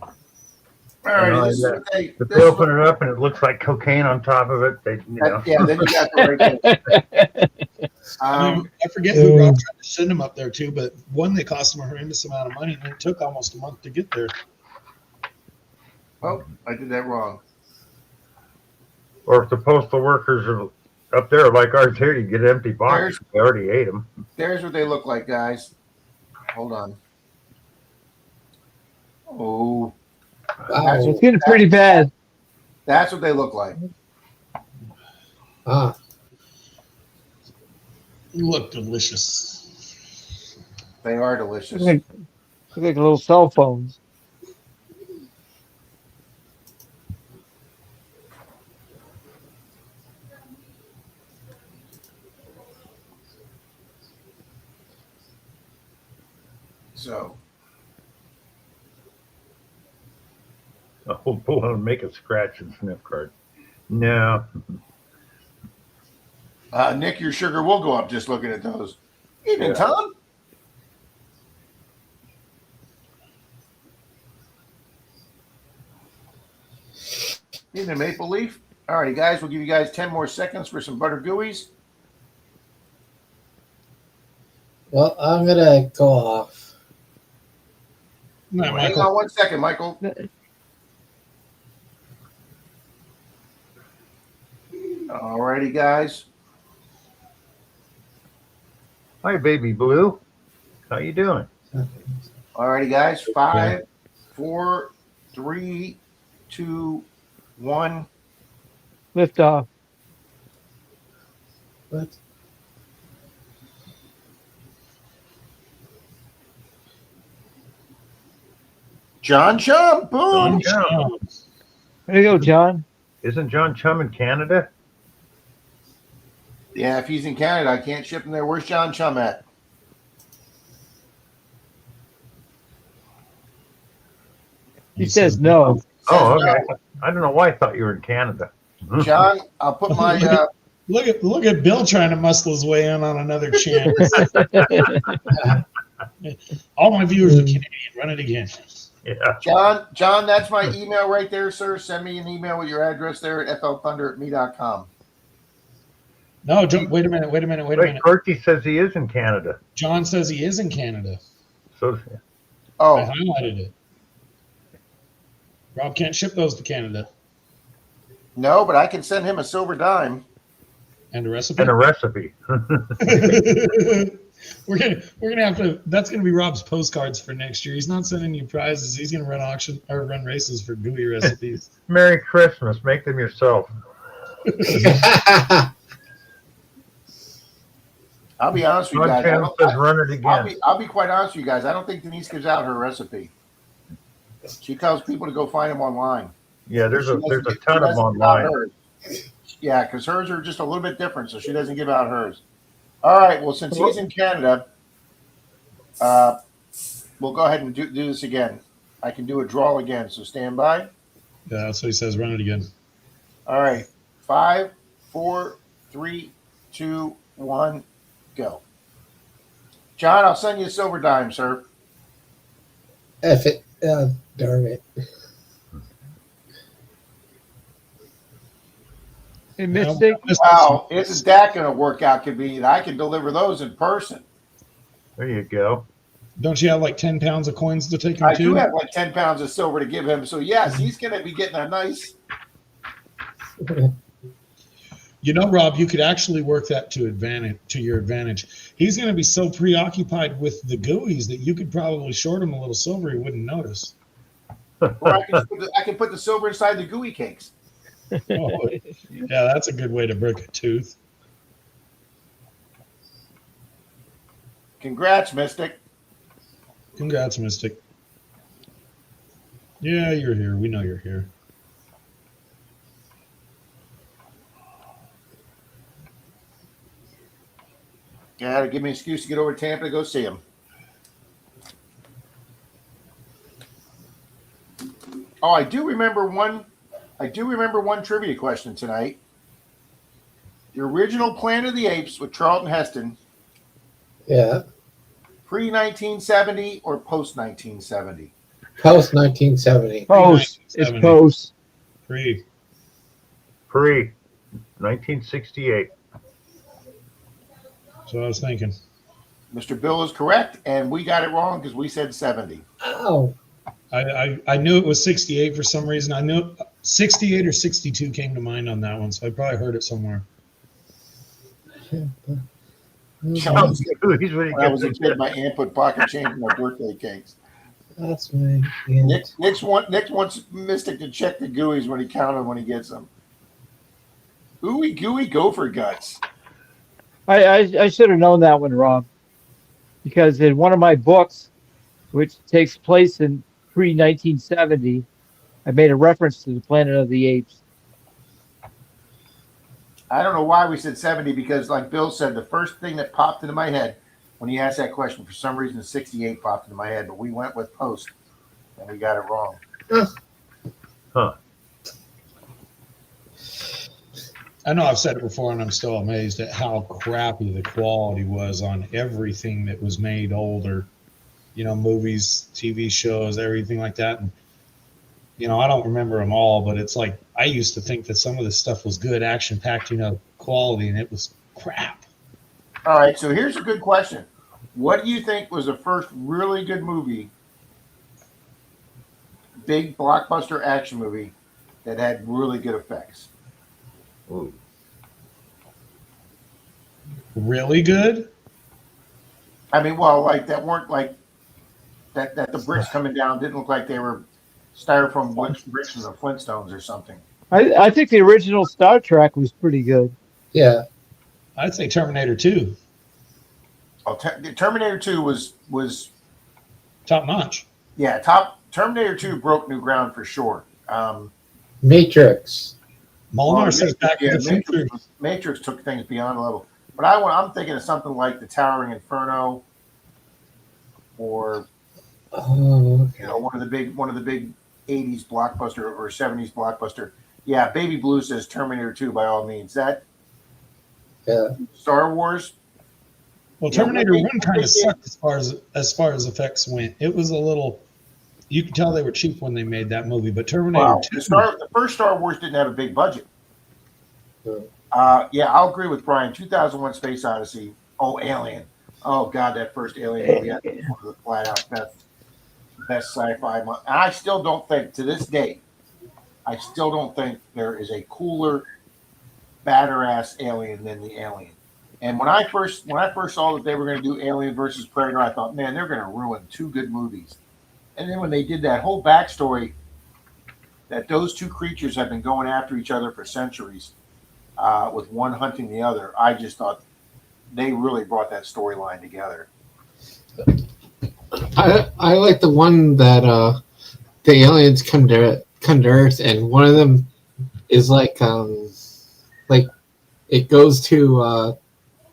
E: All right,
A: know,
E: this is
A: that-
E: what they.
A: If
E: This
A: they
E: is
A: open
E: what,
A: it up and it looks like cocaine on top of it,
E: yeah, then you got the right.
D: I forget who Rob tried to send them up there to, but one, they cost them a horrendous amount of money, and it took almost a month to get there.
E: Oh, I did that wrong.
A: or if the postal workers are up there like ours here, you get empty boxes. They already ate them.
E: There's what they look like, guys. Hold on. Oh,
C: Wow.
B: it's getting pretty bad.
E: that's what they look like.
C: Ah,
D: Look delicious.
E: They are delicious.
B: Look like little cell phones.
E: So
A: Oh, pull and make a scratch and sniff card. No.
E: Nick, your sugar will go up just looking at those. Evening,
A: Yeah.
E: Tom. Evening, Maple Leaf. All righty, guys, we'll give you guys 10 more seconds for some butter gooies.
C: Well, I'm gonna go off.
D: No,
E: Hang
D: Michael.
E: on 1 second, Michael. All righty, guys.
A: Hi, baby blue. How you doing?
E: All righty, guys. 5, 4, 3, 2, 1.
B: Lift off.
C: What?
E: John Chum. Boom.
A: John Chum.
B: There you go, John.
A: Isn't John Chum in Canada?
E: Yeah, if he's in Canada, I can't ship him there. Where's John Chum at?
B: He says no.
A: Oh,
E: Says
A: okay. I don't know why I thought you were in Canada.
E: no. John, I'll put my
D: Look at Bill trying to muscle his way in on another chance. All my viewers are Canadian. Run it again.
A: Yeah.
E: John, that's my email right there, sir. Send me an email with your address there at flthunder@me.com.
D: No, wait a minute.
A: Wait, Corky says he is in Canada.
D: John says he is in Canada.
A: So
D: I
E: Oh,
D: highlighted it. Rob can't ship those to Canada.
E: no, but I can send him a silver dime.
D: And a recipe.
A: and a recipe.
D: We're gonna have to. That's gonna be Rob's postcards for next year. He's not sending you prizes. He's gonna run auction or run races for gooey recipes.
A: Merry Christmas. Make them yourself.
E: I'll be honest with you
A: John
E: guys.
A: Chum says run it again.
E: I'll be quite honest with you guys. I don't think Denise gives out her recipe. She tells people to go find them online.
A: Yeah, there's a
E: She doesn't
A: ton of
E: give
A: them
E: out
A: online.
E: hers. Yeah, because hers are just a little bit different, so she doesn't give out hers. All right. Well, since he's in Canada, we'll go ahead and do this again. I can do a draw again, so stand by.
D: Yeah, that's what he says. Run it again.
E: All right. 5, 4, 3, 2, 1, go. John, I'll send you a silver dime, sir.
C: F it. Darn it.
B: Hey, Mystic.
E: Wow, isn't that going to work out convenient? I can deliver those in person.
A: There you go.
D: Don't you have like 10 pounds of coins to take him
E: I
D: to?
E: do have like 10 pounds of silver to give him. So, yes, he's going to be getting a nice.
D: You know, Rob, you could actually work that to your advantage. He's going to be so preoccupied with the gooeys that you could probably short him a little silver he wouldn't notice.
E: Or I can put the silver inside the gooey cakes.
D: Oh, yeah, that's a good way to break a tooth.
E: Congrats, Mystic.
D: Congrats, Mystic. Yeah, you're here. We know you're here.
E: Yeah, to give me an excuse to get over to Tampa to go see him. Oh, I do remember one trivia question tonight. The original Planet of the Apes with Charlton Heston,
C: Yeah.
E: pre-1970 or post-1970?
C: Post 1970.
B: Post. It's post.
D: Pre.
A: 1968.
D: So I was thinking.
E: Mr. Bill is correct, and we got it wrong because we said 70.
C: Ow.
D: I knew it was 68 for some reason. I knew 68 or 62 came to mind on that one, so I probably heard it somewhere.
A: Sounds good. He's really
E: When I was a
A: good.
E: kid, my aunt put pocket change in my birthday cakes.
C: That's my
E: Nick wants Mystic to check the gooeys when he counts them when he gets them. Ooey gooey gopher guts.
B: I should have known that one, Rob, because in one of my books, which takes place in pre-1970, I made a reference to the Planet of the Apes.
E: I don't know why we said 70 because, like Bill said, the first thing that popped into my head when he asked that question, for some reason 68 popped into my head, but we went with Post and we got it wrong.
A: Huh.
D: I know I've said it before, and I'm still amazed at how crappy the quality was on everything that was made older. You know, movies, TV shows, everything like that. And, you know, I don't remember them all, but it's like I used to think that some of this stuff was good, action-packed, you know, quality, and it was crap.
E: All right, so here's a good question. What do you think was the first really good movie, big blockbuster action movie that had really good effects?
A: Ooh.
D: Really good?
E: I mean, well, like that weren't like that the bricks coming down didn't look like they were styrofoam bricks from the Flintstones or something.
B: I think the original Star Trek was pretty good.
C: Yeah.
D: I'd say Terminator 2,
E: Oh, Terminator 2 was
D: top notch.
E: yeah, top. Terminator 2 broke new ground for sure.
C: Matrix.
D: Molnar says Back to the Future.
E: Matrix took things beyond a level. But I'm thinking of something like the Towering Inferno, or
C: Oh,
E: you know, one of the big 80s blockbuster or 70s blockbuster. Yeah, Baby Blue says Terminator 2 by all means. That
C: yeah.
E: Star Wars.
D: Well,
E: Yeah,
D: Terminator
E: what they-
D: 1 kind of sucked as far as effects went. It was a little. You could tell they were cheap when they made that movie, but Terminator
E: Wow,
D: 2.
E: the first Star Wars didn't have a big budget.
C: Yeah.
E: Yeah, I'll agree with Brian. 2001: Space Odyssey. Oh, Alien. Oh God, that first Alien movie. That's one of the flat out best sci-fi. And I still don't think, to this day, there is a cooler, badder ass Alien than the Alien. And when I first saw that they were going to do Alien versus Predator, I thought, man, they're going to ruin two good movies. And then when they did that whole backstory that those two creatures have been going after each other for centuries, with one hunting the other, I just thought they really brought that storyline together.
C: I like the one that the aliens come to Earth, and one of them is like it goes to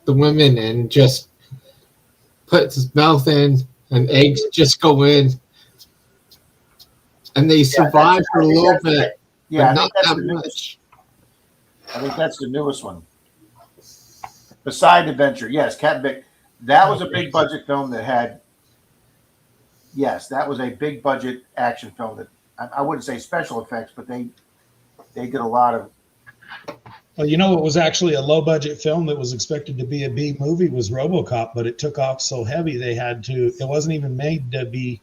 C: the women and just puts his mouth in, and eggs just go in, and they survive for a little bit,
E: Yeah,
C: but not that much.
E: I think that's the newest one. Beside Adventure, yes, Captain Vic. That was a big budget film that had. Yes, that was a big budget action film that I wouldn't say special effects, but they did a lot of.
D: Well, you know what was actually a low budget film that was expected to be a B movie was RoboCop, but it took off so heavy they had to. It wasn't even made to be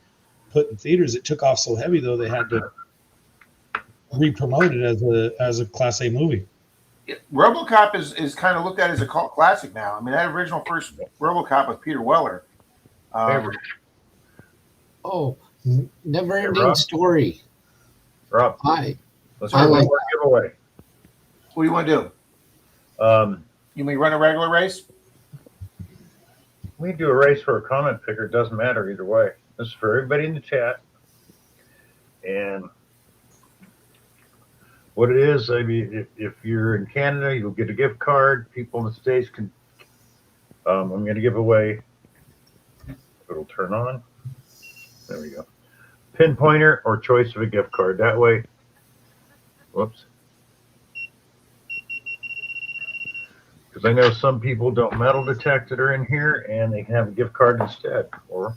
D: put in theaters. It took off so heavy though they had to re-promote it as a Class A movie.
E: RoboCop is kind of looked at as a cult classic now. I mean, that original first RoboCop with Peter Weller.
C: Oh, never-ending
A: Rob?
C: story.
A: Rob,
C: Hi.
A: let's
C: I
A: do one
C: like
A: more giveaway.
E: What do you want to do? You mean run a regular race?
A: We can do a race for a comment picker. It doesn't matter either way. This is for everybody in the chat. And what it is, I mean, if you're in Canada, you'll get a gift card. People in the States can, I'm going to give away, it'll turn on. There we go. Pinpointer or choice of a gift card. That way, whoops. Because I know some people don't metal detect that are in here, and they can have a gift card instead. Or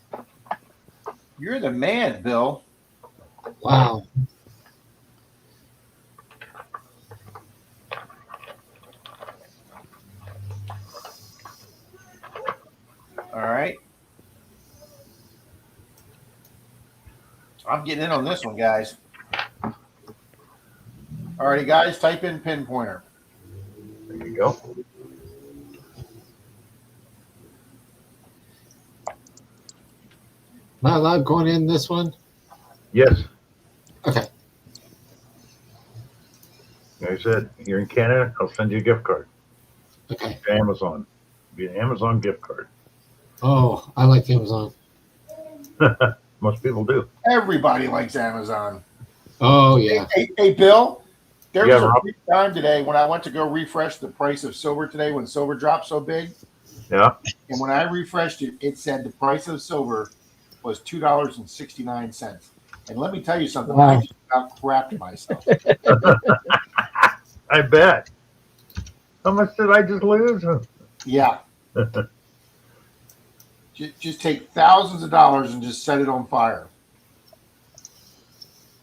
E: You're the man, Bill.
C: Wow.
E: All right. I'm getting in on this one, guys. All righty, guys, type in pinpointer.
A: there you go.
C: Am I allowed going in this one?
A: Yes.
C: Okay.
A: Like I said, you're in Canada, I'll send you a gift card.
C: Okay.
A: To Amazon. Be an Amazon gift card.
C: Oh, I like Amazon.
A: Most people do.
E: Everybody likes Amazon.
C: Oh, yeah.
E: Hey, Bill, there
A: Yeah,
E: was a
A: Rob.
E: brief time today when I went to go refresh the price of silver today when silver dropped so big.
A: Yeah.
E: And when I refreshed it, it said the price of silver was $2.69. And let me tell you something, I
B: Wow.
E: just about crapped myself.
A: I bet. How much did I just lose?
E: Yeah. Just take thousands of dollars and just set it on fire.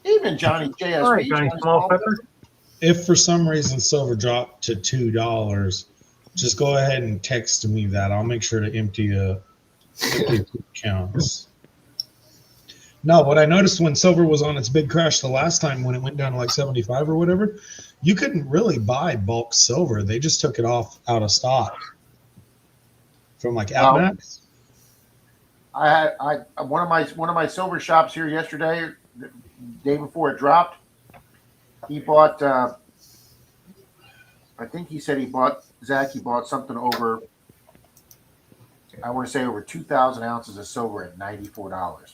E: Even Johnny JSP,
A: All right, Johnny
E: Johnny
A: Small
E: Small
A: Pepper.
D: If for some reason silver dropped to $2, just go ahead and text me that. I'll make sure to empty accounts. No, what I noticed when silver was on its big crash the last time when it went down to like 75 or whatever, you couldn't really buy bulk silver. They just took it off out of stock from like
E: Well,
D: AppMax.
E: I one of my silver shops here yesterday, the day before it dropped. He bought. I think he said he bought Zach. He bought something over. I want to say over 2,000 ounces of silver at $94.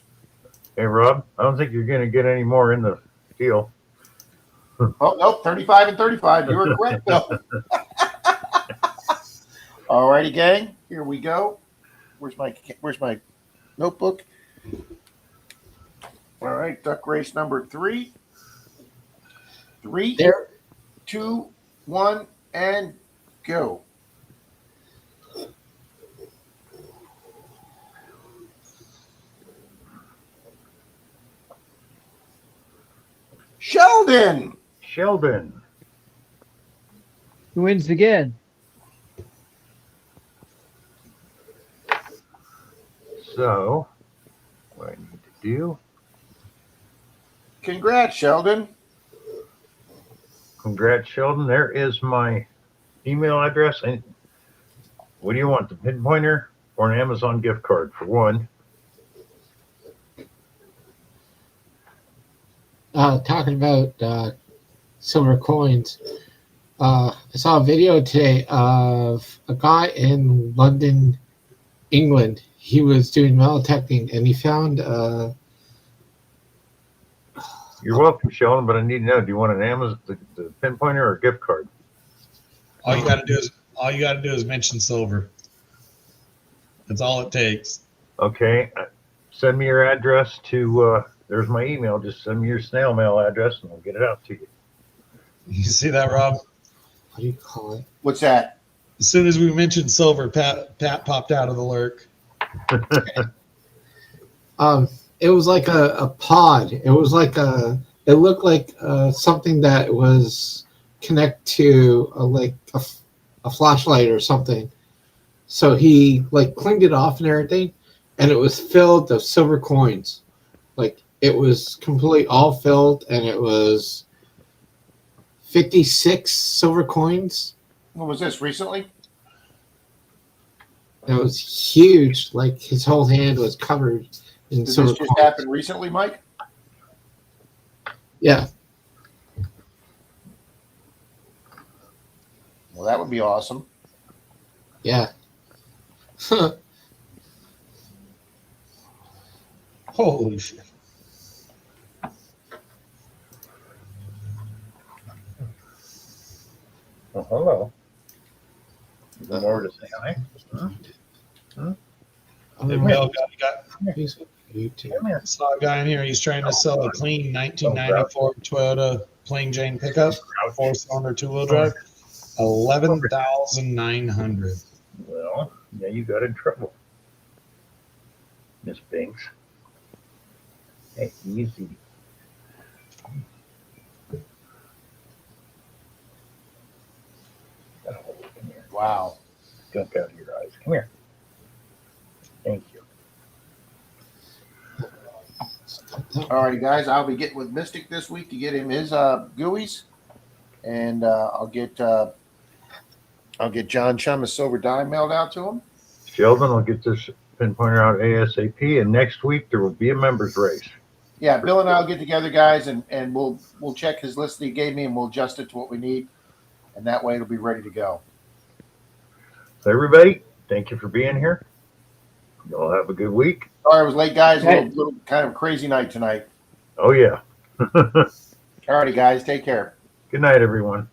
A: Hey, Rob, I don't think you're going to get any more in the deal.
E: Oh nope, 35 and 35. You were correct, Bill. All righty, gang. Here we go. Where's my notebook? All right, duck race number 3. 3,
C: There,
E: 2, 1, and go. Sheldon.
A: Sheldon.
B: Who wins again?
A: So, what I need to do,
E: Congrats, Sheldon.
A: congrats, Sheldon. There is my email address. And what do you want, the pinpointer or an Amazon gift card for one?
C: talking about silver coins. I saw a video today of a guy in London, England. He was doing metal detecting, and he found
A: You're welcome, Sheldon, but I need to know, do you want an Amazon, the pinpointer or a gift card?
D: All you got to do is mention silver. That's all it takes.
A: Okay, send me your address to, there's my email. Just send me your snail mail address and I'll get it out to you.
D: You see that, Rob?
C: what do you call it?
E: What's that?
D: As soon as we mentioned silver, Pat popped out of the lurk.
C: It was like a pod. It was like it looked like something that was connect to a flashlight or something. So he like cleaned it off and everything, and it was filled with silver coins. Like it was completely all filled, and it was 56 silver coins.
E: What was this recently?
C: It was huge. Like his whole hand was covered in
E: Did
C: silver
E: this just
C: coins.
E: happen recently, Mike?
C: Yeah.
E: Well, that would be awesome.
C: Yeah.
D: Holy shit.
A: Well, hello. You more to say hi?
D: Hey, Bill, got
C: YouTube.
A: Come here.
D: I saw a guy in here. He's trying to sell a clean 1994 Toyota Plain Jane pickup, 4-cylinder 2-wheel drive, 11,900.
A: Well, yeah, you got in trouble, Miss Binks. Hey, easy. Oh, come here.
E: Wow.
A: Gunk out of your eyes. Come here. Thank you.
E: All righty, guys. I'll be getting with Mystic this week to get him his Gooies, and I'll get John Chum a silver dime mailed out to him.
A: Sheldon will get this pinpointer out ASAP, and next week there will be a members race.
E: Yeah, Bill and I'll get together, guys, and we'll check his list that he gave me, and we'll adjust it to what we need, and that way it'll be ready to go.
A: So everybody, thank you for being here. Y'all have a good week.
E: Sorry, I was late, guys.
B: Hey.
E: Little kind of crazy night tonight.
A: Oh yeah.
E: All righty, guys. Take care.
A: Good night, everyone.